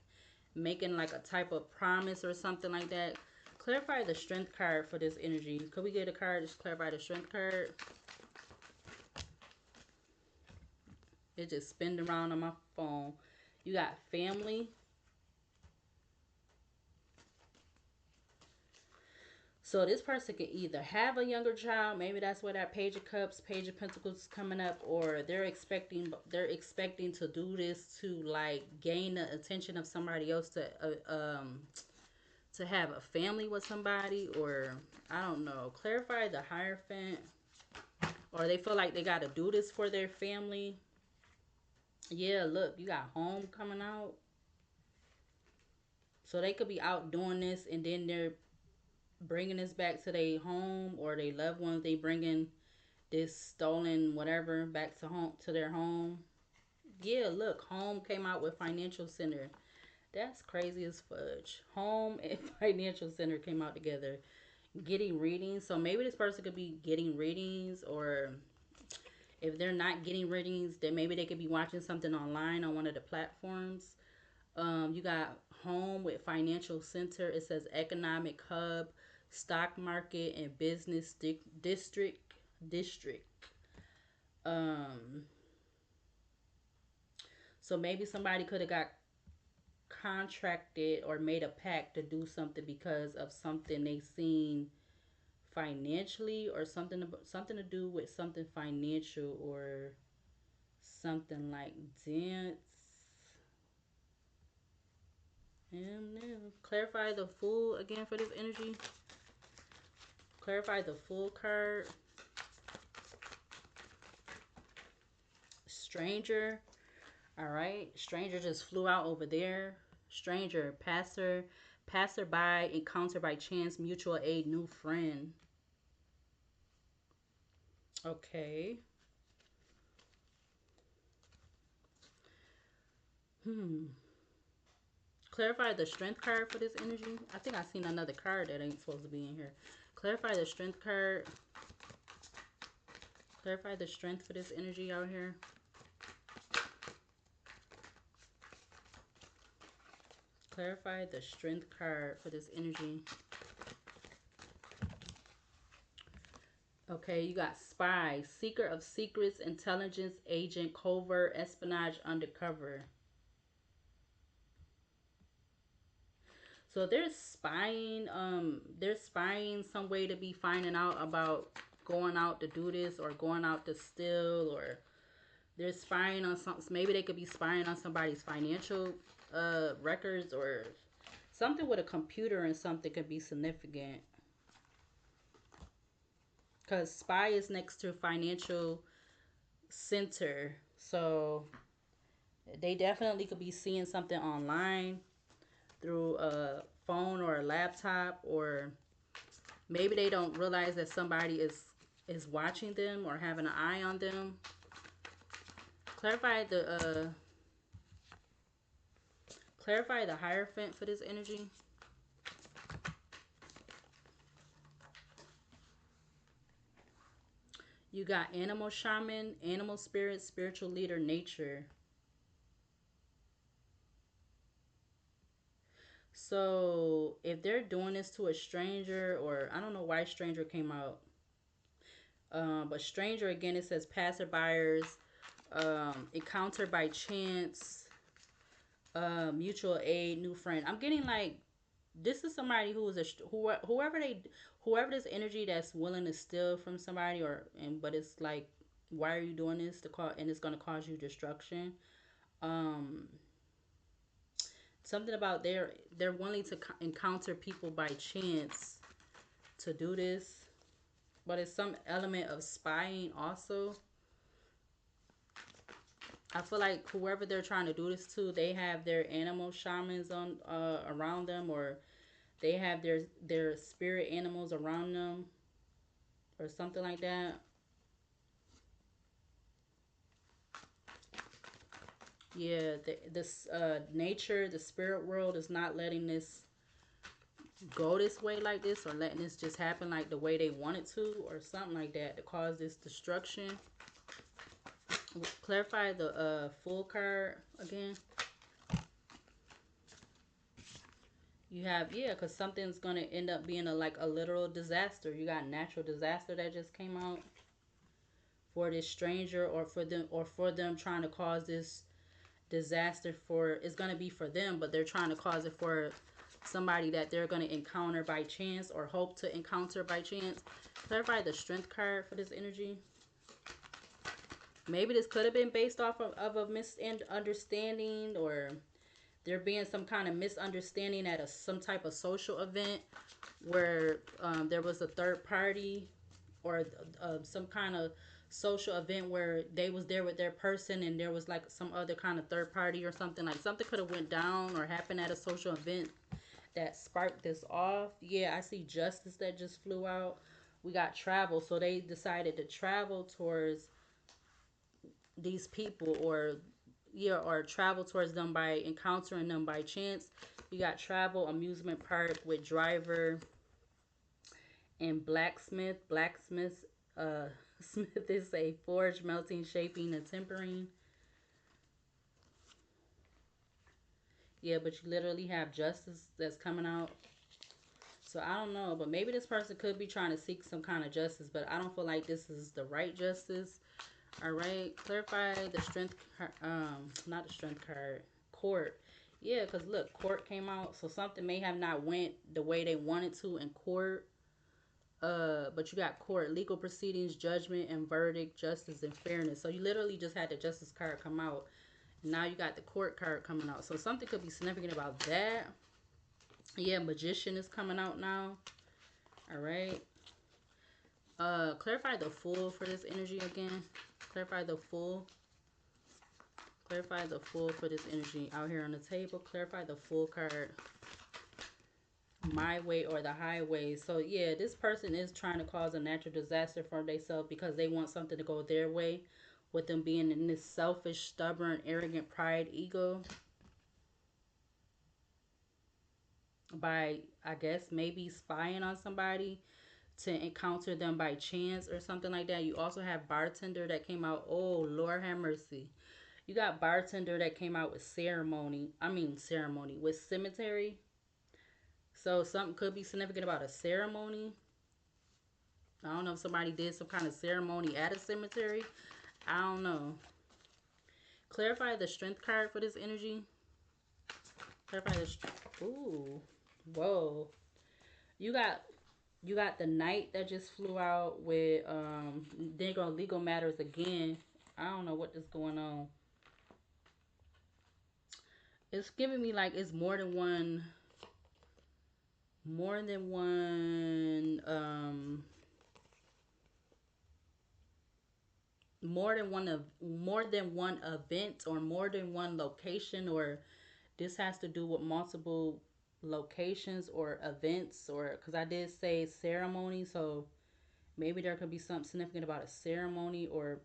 making like a type of promise or something like that. Clarify the strength card for this energy. Could we get a card to clarify the strength card? It just spinned around on my phone. You got family. So this person could either have a younger child, maybe that's where that Page of Cups, Page of Pentacles is coming up, or they're expecting to do this to like gain the attention of somebody else to have a family with somebody, or I don't know. Clarify the Hierophant, or they feel like they got to do this for their family. Yeah, look, you got home coming out. So they could be out doing this and then they're bringing this back to their home, or their loved ones. They bringing this stolen whatever back to home, to their home. Yeah, look, home came out with financial center. That's crazy as fudge. Home and financial center came out together. Getting readings. So maybe this person could be getting readings, or if they're not getting readings, then maybe they could be watching something online on one of the platforms. You got home with financial center. It says economic hub, stock market, and business district. Um, so maybe somebody could have got contracted or made a pact to do something because of something they seen financially, or something to do with something financial, or something like dance. And clarify the Fool again for this energy. Clarify the Fool card. Stranger. All right. Stranger just flew out over there. Stranger. Passerby. Encounter by chance. Mutual aid. New friend. Okay. Hmm. Clarify the Strength card for this energy. I think I seen another card that ain't supposed to be in here. Clarify the Strength card. Clarify the Strength for this energy out here. Clarify the Strength card for this energy. Okay, you got spy, seeker of secrets, intelligence agent, covert, espionage, undercover. So they're spying some way to be finding out about going out to do this, or going out to steal, or they're spying on some. Maybe they could be spying on somebody's financial records, or something with a computer, and something could be significant. Because spy is next to financial center. So they definitely could be seeing something online through a phone or a laptop, or maybe they don't realize that somebody is watching them or having an eye on them. Clarify the Hierophant for this energy. You got animal shaman, animal spirit, spiritual leader, nature. So if they're doing this to a stranger, or I don't know why stranger came out, but stranger again, it says passerbyers, encounter by chance, mutual aid, new friend. I'm getting like this is somebody who is whoever this energy that's willing to steal from somebody, but it's like, why are you doing this to cause, and it's gonna cause you destruction. Um, Something about they're willing to encounter people by chance to do this, but it's some element of spying also. I feel like whoever they're trying to do this to, they have their animal shamans on around them, or they have their spirit animals around them, or something like that. Yeah, this nature, the spirit world is not letting this go this way like this, or letting this just happen like the way they want it to, or something like that to cause this destruction. Clarify the Fool card again. You have, yeah, because something's gonna end up being like a literal disaster. You got natural disaster that just came out for this stranger, or for them trying to cause this disaster. For it's gonna be for them, but they're trying to cause it for somebody that they're going to encounter by chance or hope to encounter by chance. Clarify the Strength card for this energy. Maybe this could have been based off of a misunderstanding, or there being some kind of misunderstanding at some type of social event where there was a third party, or some kind of social event where they was there with their person and there was like some other kind of third party or something. Like something could have went down or happened at a social event that sparked this off. Yeah, I see Justice that just flew out. We got travel, so they decided to travel towards these people, or yeah, or travel towards them by encountering them by chance. You got travel, amusement park with driver, and blacksmith. Blacksmith, smith is a forge, melting, shaping, and tempering. Yeah, but you literally have justice that's coming out. So I don't know, but maybe this person could be trying to seek some kind of justice, but I don't feel like this is the right justice. All right, clarify the strength card. Not the strength card. Court. Yeah, because look, court came out, so something may have not went the way they wanted to in court. But you got court, legal proceedings, judgment and verdict, justice and fairness. So you literally just had the justice card come out. And now you got the court card coming out. So something could be significant about that. Yeah, magician is coming out now. All right. Clarify the Fool for this energy again. Clarify the Fool. Clarify the Fool for this energy out here on the table. Clarify the Fool card. My way or the highway. So yeah, this person is trying to cause a natural disaster for themselves because they want something to go their way, with them being in this selfish, stubborn, arrogant pride, ego, by, I guess, maybe spying on somebody to encounter them by chance or something like that. You also have bartender that came out. Oh, Lord have mercy. You got bartender that came out with ceremony. I mean ceremony with cemetery. So something could be significant about a ceremony. I don't know if somebody did some kind of ceremony at a cemetery. I don't know. Clarify the strength card for this energy. Clarify the strength. Ooh. Whoa. You got the knight that just flew out with then go legal matters again. I don't know what is going on. It's giving me like it's more than one more than one event or more than one location, or this has to do with multiple locations or events, or because I did say ceremony, so maybe there could be something significant about a ceremony. Or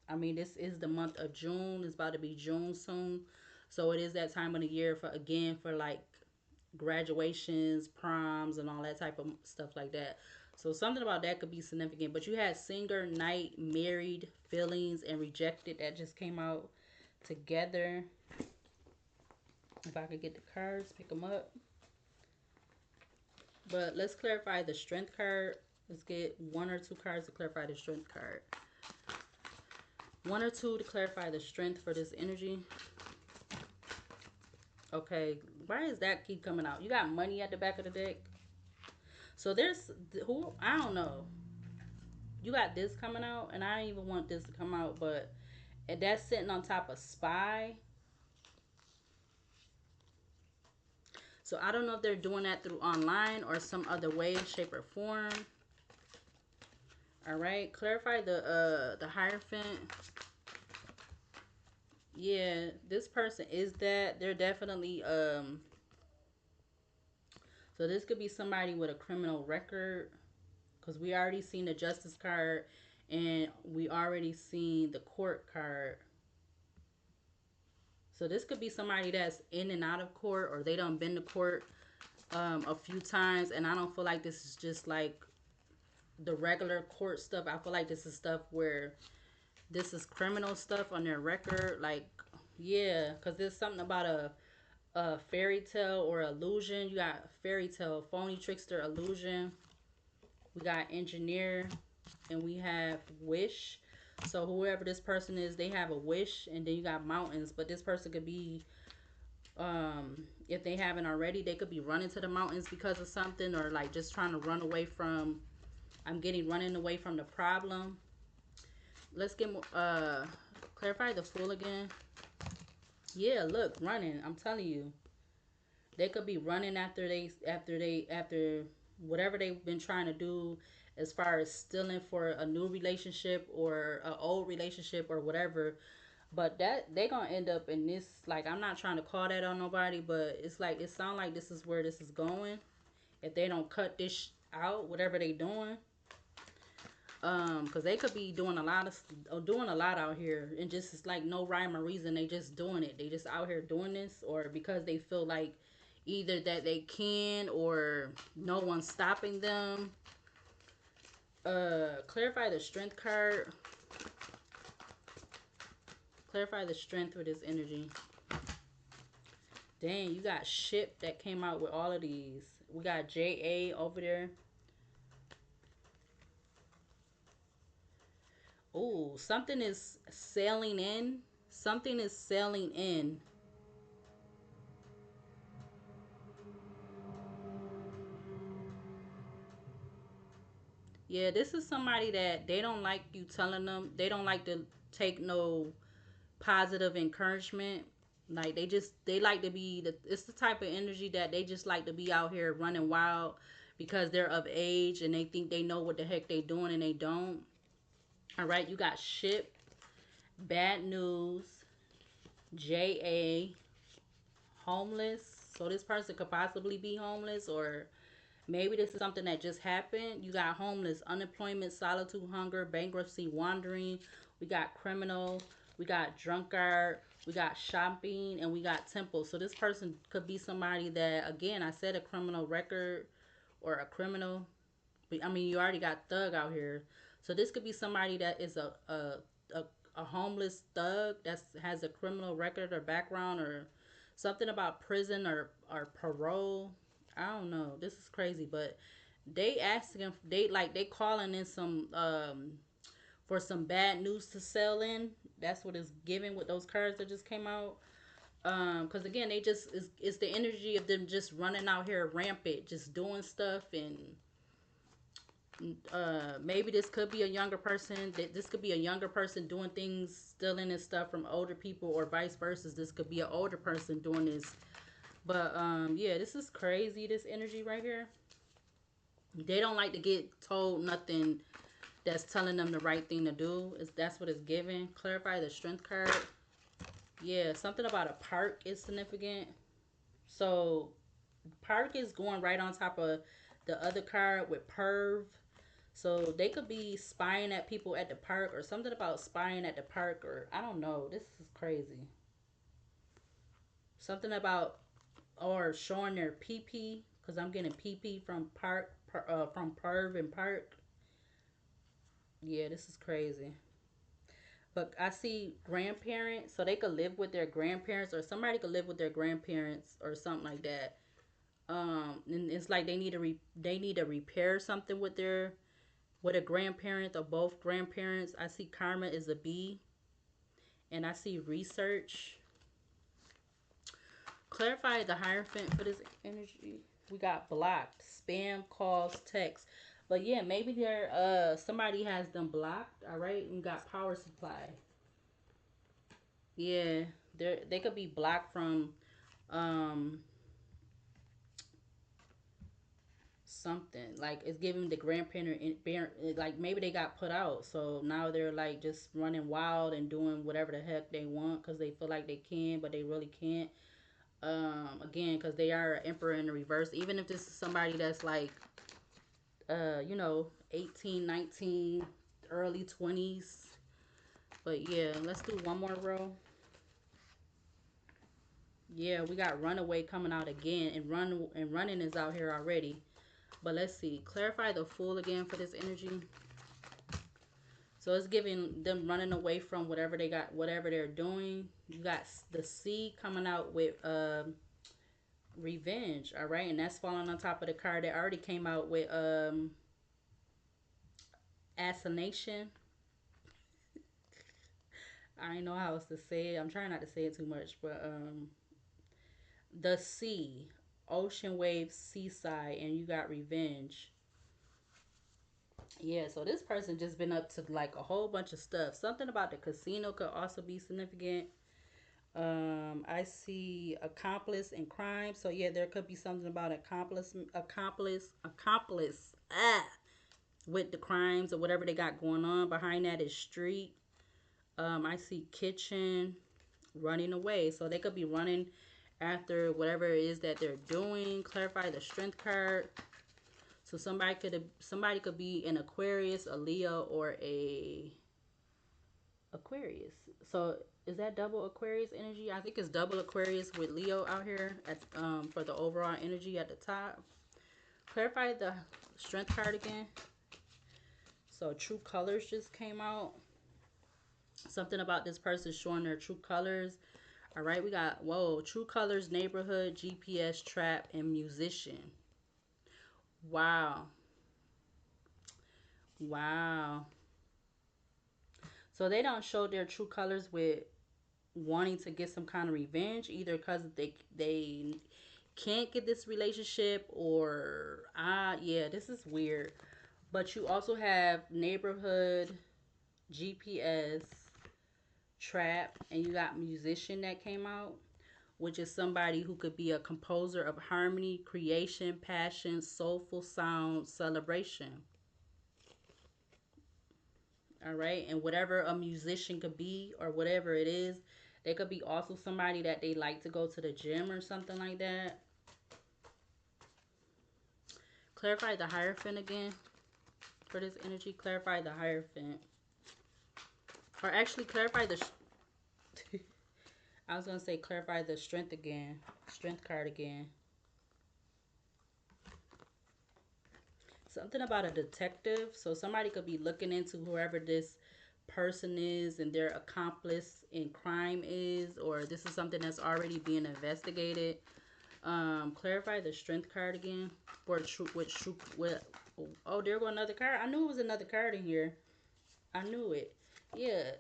I mean, this is the month of June. It's about to be June soon, so it is that time of the year for, again, for like graduations, proms, and all that type of stuff like that. So something about that could be significant. But you had singer, night, married, feelings, and rejected that just came out together. If I could get the cards, pick them up. But let's clarify the strength card. Let's get one or two cards to clarify the strength card. One or two to clarify the strength for this energy. Okay, why does that keep coming out? You got money at the back of the deck. So there's who, I don't know. You got this coming out, and I don't even want this to come out, but that's sitting on top of spy. So I don't know if they're doing that through online or some other way, shape, or form. All right, clarify the Hierophant. Yeah, this person is that. They're definitely so this could be somebody with a criminal record, because we already seen the Justice card and we already seen the Court card. So this could be somebody that's in and out of court, or they done been to court a few times, and I don't feel like this is just like the regular court stuff. I feel like this is stuff where this is criminal stuff on their record. Like, yeah, because there's something about a fairy tale or illusion. You got fairy tale, phony, trickster, illusion. We got engineer, and we have wish. So whoever this person is, they have a wish, and then you got mountains. But this person could be If they haven't already, they could be running to the mountains because of something, or like just trying to run away from. I'm getting running away from the problem. Let's get more. Clarify the fool again. Yeah, look, running. I'm telling you, they could be running after whatever they've been trying to do, as far as stealing for a new relationship or an old relationship or whatever. But that they gonna end up in this. Like, I'm not trying to call that on nobody, but it's like it sounds like this is where this is going. If they don't cut this out, whatever they doing, because they could be doing a lot out here, and just it's like no rhyme or reason. They just doing it. They just out here doing this, or because they feel like either that they can or no one's stopping them. Clarify the strength card. Clarify the strength with this energy. Dang, you got ship that came out with all of these. We got JA over there. Ooh, something is sailing in. Something is sailing in. Yeah, this is somebody that they don't like you telling them. They don't like to take no positive encouragement. Like they like to be it's the type of energy that they just like to be out here running wild because they're of age and they think they know what the heck they doing and they don't. All right, you got ship, bad news, JA, homeless. So this person could possibly be homeless, or maybe this is something that just happened. You got homeless, unemployment, solitude, hunger, bankruptcy, wandering. We got criminal. We got drunkard. We got shopping, and we got temple. So this person could be somebody that, again, I said a criminal record or a criminal. I mean, you already got thug out here. So this could be somebody that is a, a homeless thug that has a criminal record or background or something about prison or parole. I don't know. This is crazy, but they asking they calling in some for some bad news to sell in. That's what it's giving with those cards that just came out. Because again, they just it's the energy of them just running out here rampant, just doing stuff, and maybe this could be a younger person. This could be a younger person doing things, stealing and stuff from older people, or vice versa. This could be an older person doing this. But yeah, this is crazy. This energy right here. They don't like to get told nothing that's telling them the right thing to do. That's what it's giving. Clarify the strength card. Yeah, something about a park is significant. So park is going right on top of the other card with perv. So they could be spying at people at the park, or something about spying at the park, or I don't know. This is crazy. Something about or showing their PP, because I'm getting PP from from perv and park. Yeah, this is crazy. But I see grandparents, so they could live with their grandparents, or somebody could live with their grandparents, or something like that. And it's like they need to repair something with a grandparent or both grandparents. I see karma is a B, and I see research. Clarify the Hierophant for this energy. We got blocked, spam calls, text. But yeah, maybe they're somebody has them blocked. All right, and got power supply. Yeah, they could be blocked from um something, like it's giving the grandparent like maybe they got put out, so now they're like just running wild and doing whatever the heck they want because they feel like they can, but they really can't. Again, because they are an emperor in the reverse. Even if this is somebody that's like 18, 19, early 20s. But yeah, let's do one more row. Yeah, we got runaway coming out again, and running is out here already. But let's see. Clarify the fool again for this energy. So it's giving them running away from whatever they're doing. You got the C coming out with revenge, all right? And that's falling on top of the card that already came out with assassination. I don't know how else to say it. I'm trying not to say it too much, but The sea, ocean waves, seaside, and you got revenge. Yeah, so this person just been up to like a whole bunch of stuff. Something about the casino could also be significant. I see accomplice in crime. So yeah, there could be something about accomplice. With the crimes or whatever they got going on. Behind that is street. I see kitchen, running away. So they could be running after whatever it is that they're doing. Clarify the strength card. So somebody could be an Aquarius, a Leo, or a Aquarius. So is that double Aquarius energy? I think it's double Aquarius with Leo out here at for the overall energy at the top. Clarify the strength card again. So true colors just came out. Something about this person showing their true colors. All right, we got, whoa, true colors, neighborhood, GPS, trap, and musician. Wow. Wow. So they don't show their true colors with wanting to get some kind of revenge, either because they can't get this relationship, or yeah, this is weird. But you also have neighborhood, GPS, trap, and you got musician that came out, which is somebody who could be a composer of harmony, creation, passion, soulful sound, celebration. All right, and whatever a musician could be or whatever it is, they could be also somebody that they like to go to the gym or something like that. Clarify the Hierophant again for this energy. Clarify the Hierophant, or actually clarify the I was gonna say clarify the strength again, strength card again. Something about a detective. So somebody could be looking into whoever this person is and their accomplice in crime is, or this is something that's already being investigated. Clarify the strength card again. For true, with oh, there go another card. I knew it was another card in here. I knew it. Yeah.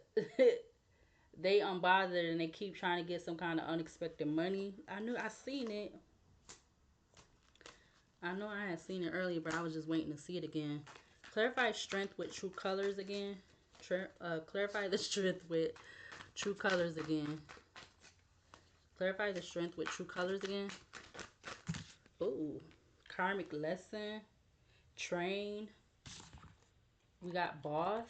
They unbothered and they keep trying to get some kind of unexpected money. I seen it. I know I had seen it earlier, but I was just waiting to see it again. Clarify strength with true colors again. Clarify the strength with true colors again. Clarify the strength with true colors again. Ooh. Karmic lesson. Train. We got boss.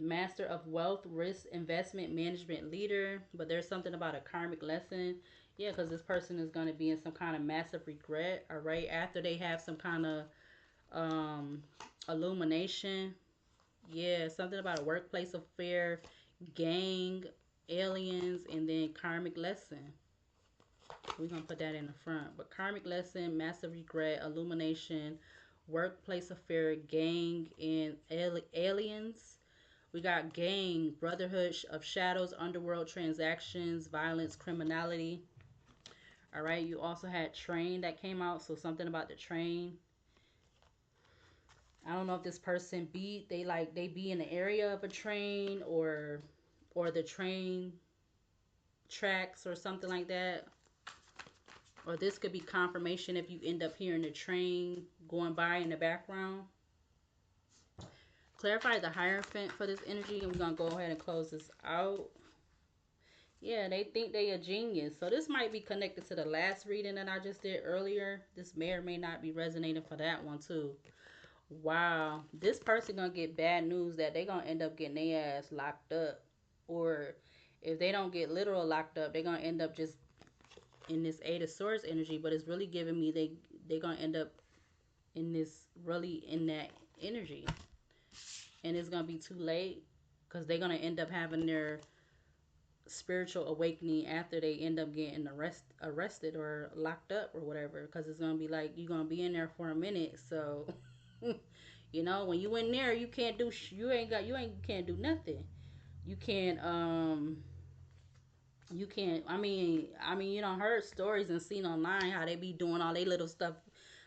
Master of wealth, risk, investment, management, leader. But there's something about a karmic lesson. Yeah, because this person is going to be in some kind of massive regret. All right. After they have some kind of um, illumination. Yeah, something about a workplace affair, gang, aliens, and then karmic lesson. We're going to put that in the front. But karmic lesson, massive regret, illumination, workplace affair, gang, and aliens. We got gang, brotherhood of shadows, underworld transactions, violence, criminality. All right, you also had train that came out, so something about the train. I don't know if this person they be in the area of a train, or the train tracks or something like that. Or this could be confirmation if you end up hearing the train going by in the background. Clarify the Hierophant for this energy, and we're gonna go ahead and close this out. Yeah, they think they a genius. So this might be connected to the last reading that I just did earlier. This may or may not be resonating for that one too. Wow, this person gonna get bad news that they gonna end up getting their ass locked up, or if they don't get literal locked up, they gonna end up just in this Eight of Swords energy. But it's really giving me they gonna end up in this really in that energy, and it's gonna be too late because they're gonna end up having their spiritual awakening after they end up getting arrested or locked up or whatever, because it's gonna be like you're gonna be in there for a minute. So you know, when you in there, you can't do you can't do nothing. You can't you can't you don't heard stories and seen online how they be doing all they little stuff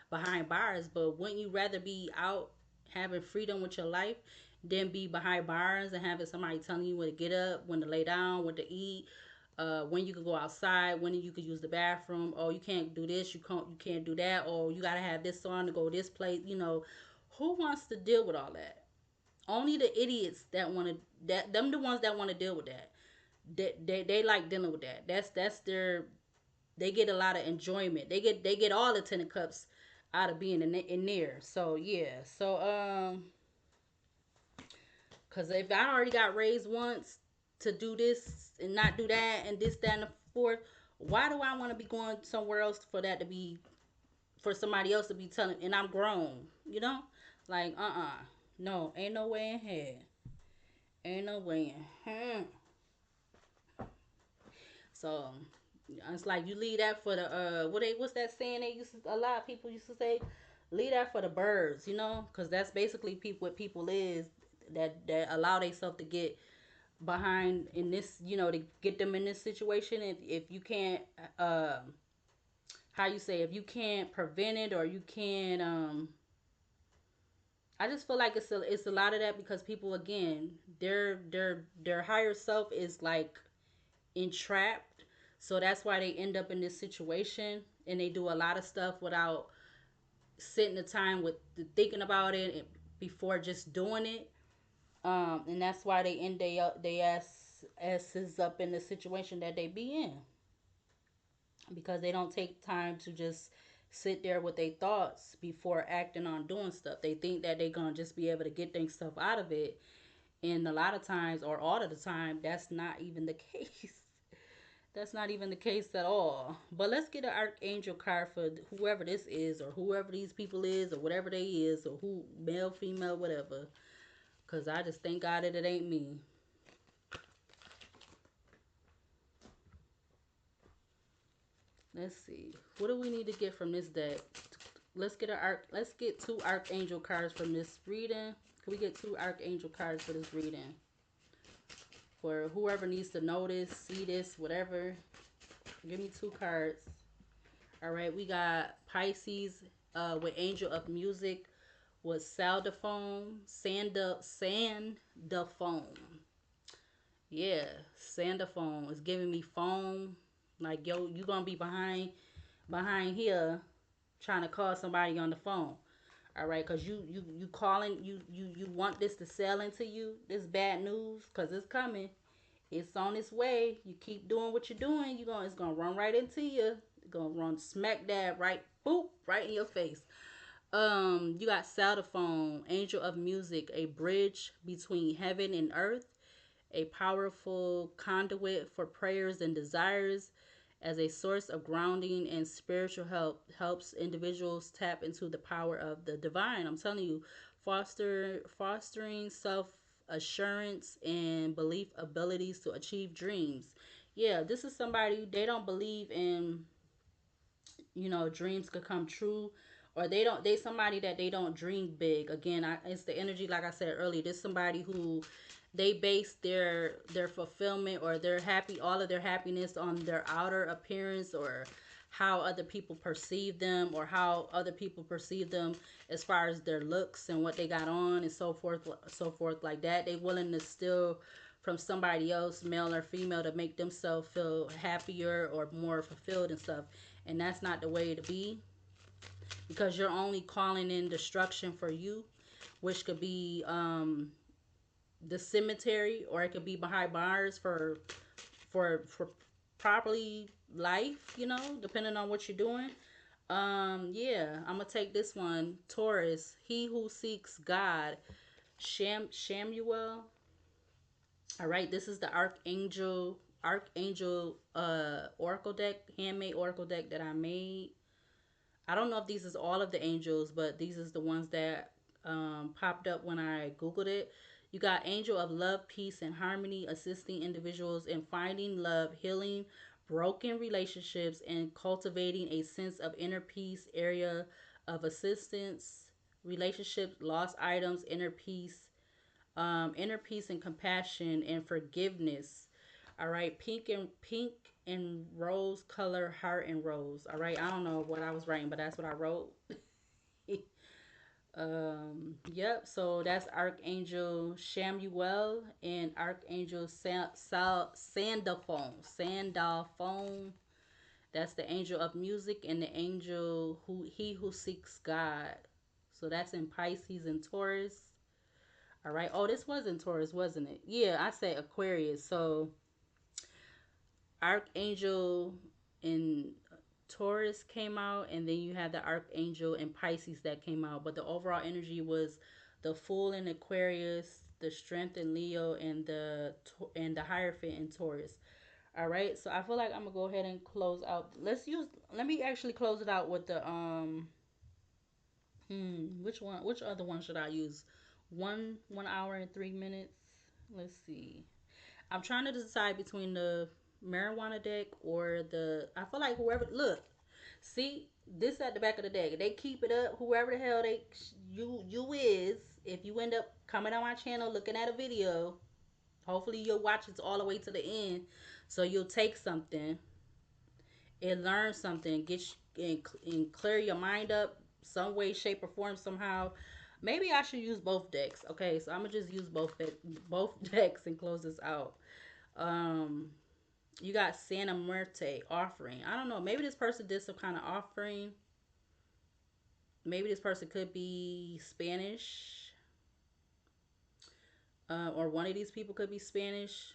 behind bars, but wouldn't you rather be out having freedom with your life than be behind bars and having somebody telling you when to get up, when to lay down, what to eat, when you could go outside, when you could use the bathroom. Oh, you can't do this, you can't do that. Oh, you gotta have this on to go this place. Who wants to deal with all that? Only the idiots that want to. That them the ones that want to deal with that. They like dealing with that. That's their. They get a lot of enjoyment. They get all the 10 of cups out of being in there. So yeah. So because if I already got raised once to do this and not do that and this, that, and the fourth, why do I want to be going somewhere else for that to be, for somebody else to be telling, and I'm grown, you know? Like, no, ain't no way in hell. Ain't no way in hell. So, it's like you leave that for the, what's that saying a lot of people used to say? Leave that for the birds, Because that's basically what people is, that allow themselves to get behind in this, to get them in this situation. If you can't, how you say, if you can't prevent it, or you can't, I just feel like it's a lot of that, because people, again, their higher self is like entrapped. So that's why they end up in this situation, and they do a lot of stuff without sitting the time with thinking about it before just doing it. And that's why they end they asses up in the situation that they be in, because they don't take time to just sit there with their thoughts before acting on doing stuff. They think that they're gonna just be able to get their stuff out of it, and a lot of times, or all of the time, that's not even the case. That's not even the case at all. But let's get an archangel card for whoever this is, or whoever these people is, or whatever they is, or who, male, female, whatever. Cause I just thank God that it ain't me. Let's see. What do we need to get from this deck? Let's get two archangel cards from this reading. Can we get two archangel cards for this reading? For whoever needs to know this, see this, whatever. Give me two cards. All right, we got Pisces with Angel of Music with Saldaphone, Sandaphone. Yeah, Sandaphone is giving me phone. Like, yo, you gonna be behind here trying to call somebody on the phone. All right, because you calling, you want this to sell into you, this bad news, because it's coming. It's on its way. You keep doing what you're doing, it's gonna run right into you. It's gonna run smack dab right, boop, right in your face. You got Saldaphone, Angel of Music, a bridge between heaven and earth, a powerful conduit for prayers and desires, as a source of grounding and spiritual help, helps individuals tap into the power of the divine. I'm telling you, fostering self assurance and belief abilities to achieve dreams. Yeah, this is somebody, they don't believe in, dreams could come true, or they somebody that they don't dream big. Again, it's the energy, like I said earlier. This somebody who they base their fulfillment, or their happy all of their happiness on their outer appearance, or how other people perceive them, or how other people perceive them as far as their looks and what they got on, and so forth like that. They willing to steal from somebody else, male or female, to make themselves feel happier or more fulfilled and stuff. And that's not the way to be, because you're only calling in destruction for you, which could be the cemetery, or it could be behind bars for properly life, depending on what you're doing. Yeah, I'm gonna take this one. Taurus, he who seeks God. Shamuel. All right, this is the Archangel Oracle deck, handmade Oracle deck that I made. I don't know if these is all of the angels, but these is the ones that popped up when I googled it. You got Angel of Love, Peace, and Harmony, assisting individuals in finding love, healing broken relationships, and cultivating a sense of inner peace. Area of assistance, relationships, lost items, inner peace and compassion and forgiveness. All right, pink and rose color, heart and rose. All right, I don't know what I was writing, but that's what I wrote. Yep. So that's Archangel Shamuel and Archangel Sandalphone. Sandalphone. That's the angel of music and the angel who seeks God. So that's in Pisces and Taurus. All right. Oh, this was in Taurus, wasn't it? Yeah, I said Aquarius. So Archangel in Taurus came out, and then you had the Archangel in Pisces that came out. But the overall energy was the Fool in Aquarius, the Strength in Leo, and the Hierophant in Taurus. All right, so I feel like I'm gonna go ahead and close out. Let me actually close it out with the which one? Which other one should I use? 1 hour and 3 minutes. Let's see. I'm trying to decide between the marijuana deck or the. I feel like whoever look, see this at the back of the deck. They keep it up. Whoever the hell you is. If you end up coming on my channel looking at a video, hopefully you'll watch it all the way to the end, so you'll take something and learn something, and clear your mind up some way, shape, or form somehow. Maybe I should use both decks. Okay, so I'm gonna just use both decks and close this out. Um, you got Santa Muerte offering. I don't know. Maybe this person did some kind of offering. Maybe this person could be Spanish, or one of these people could be Spanish.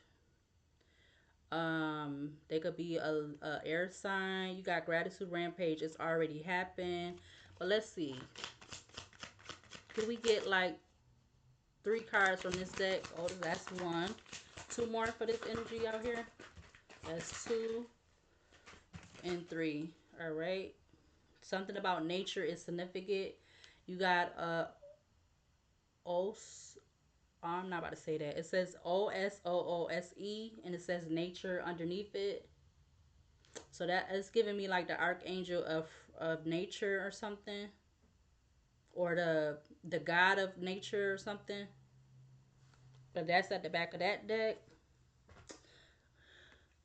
They could be a air sign. You got gratitude rampage. It's already happened. But let's see. Could we get like 3 cards from this deck? Oh, that's one. Two more for this energy out here. That's 2 and 3. All right. Something about nature is significant. You got os. I'm not about to say that. It says OSOOSE and it says nature underneath it. So that is giving me like the archangel of nature or something, or the god of nature or something. But that's at the back of that deck.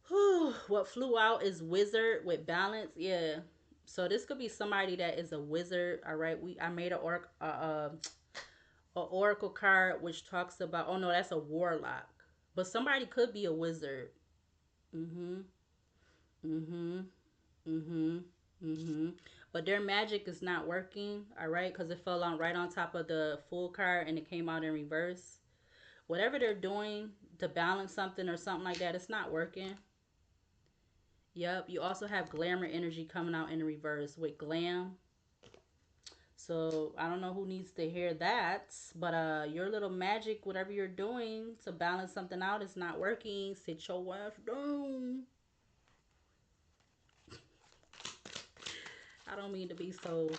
Whew, what flew out is wizard with balance. Yeah. So this could be somebody that is a wizard. All right. I made a oracle card which talks about. Oh no, that's a warlock. But somebody could be a wizard. Mm-hmm. Mm-hmm. Mm-hmm. Mm-hmm. But their magic is not working. All right, because it fell on right on top of the full card and it came out in reverse. Whatever they're doing to balance something or something like that, it's not working. Yep. You also have glamour energy coming out in reverse with glam. So I don't know who needs to hear that, but your little magic, whatever you're doing to balance something out, is not working. Sit your ass down. I don't mean to be so.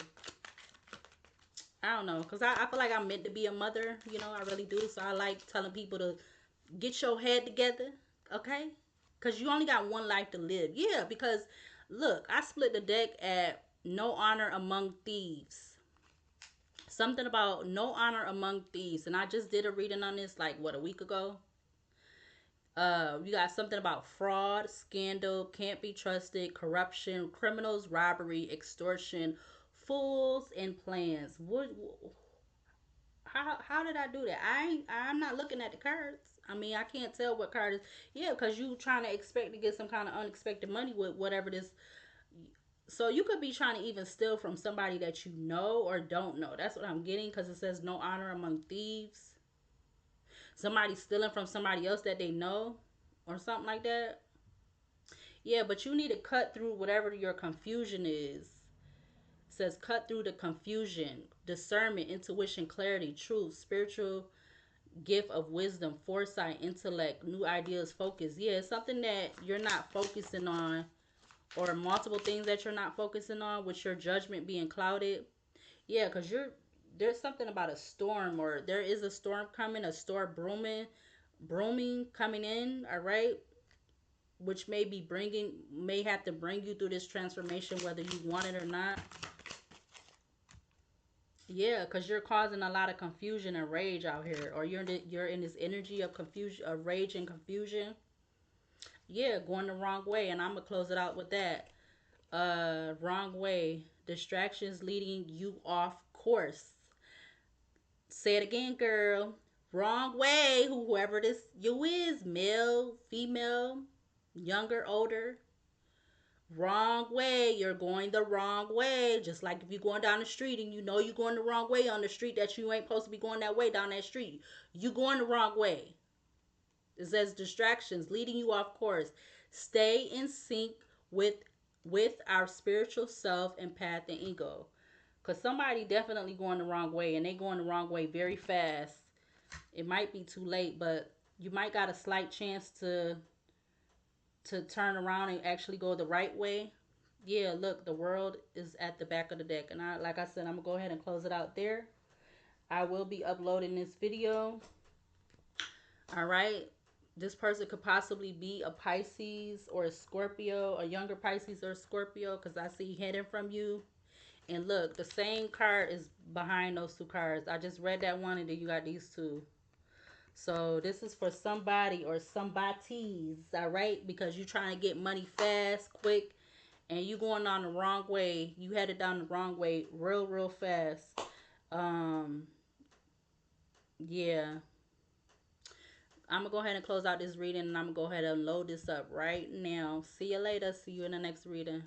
I don't know, cause I feel like I'm meant to be a mother. I really do. So I like telling people to get your head together, okay? Cause you only got one life to live. Yeah, because look, I split the deck at no honor among thieves. Something about no honor among thieves, and I just did a reading on this like what, a week ago. You got something about fraud, scandal, can't be trusted, corruption, criminals, robbery, extortion, fools, and plans. How did I do that? I'm not looking at the cards. I mean, I can't tell what card is. Yeah, because you trying to expect to get some kind of unexpected money with whatever this. So you could be trying to even steal from somebody that you know or don't know. That's what I'm getting, because it says no honor among thieves. Somebody stealing from somebody else that they know or something like that. Yeah, but you need to cut through whatever your confusion is. It says cut through the confusion, discernment, intuition, clarity, truth, spiritual gift of wisdom, foresight, intellect, new ideas, focus. Yeah, it's something that you're not focusing on, or multiple things that you're not focusing on, with your judgment being clouded. Yeah, because there's something about a storm, or there is a storm coming, a storm brooming coming in. All right, which may have to bring you through this transformation, whether you want it or not. Yeah, because you're causing a lot of confusion and rage out here, or you're in this energy of confusion, of rage and confusion. Yeah, going the wrong way, and I'm gonna close it out with that. Wrong way, distractions leading you off course. Say it again, girl. Wrong way. Whoever this you is, male, female, younger, older. Wrong way. You're going the wrong way. Just like if you're going down the street and you know you're going the wrong way on the street that you ain't supposed to be going that way down that street. You going the wrong way. It says distractions leading you off course. Stay in sync with our spiritual self and path and ego. Cause somebody definitely going the wrong way and they going the wrong way very fast. It might be too late, but you might got a slight chance to turn around and actually go the right way. Yeah, look, the world is at the back of the deck. And like I said, I'm gonna go ahead and close it out there. I will be uploading this video. All right. This person could possibly be a Pisces or a Scorpio, a younger Pisces or Scorpio, because I see hidden from you. And look, the same card is behind those two cards. I just read that one and then you got these two. So this is for somebody or somebody's, all right? Because you're trying to get money fast, quick, and you going on the wrong way. You headed down the wrong way real fast. Um, yeah. I'm going to go ahead and close out this reading and I'm going to go ahead and load this up right now. See you later. See you in the next reading.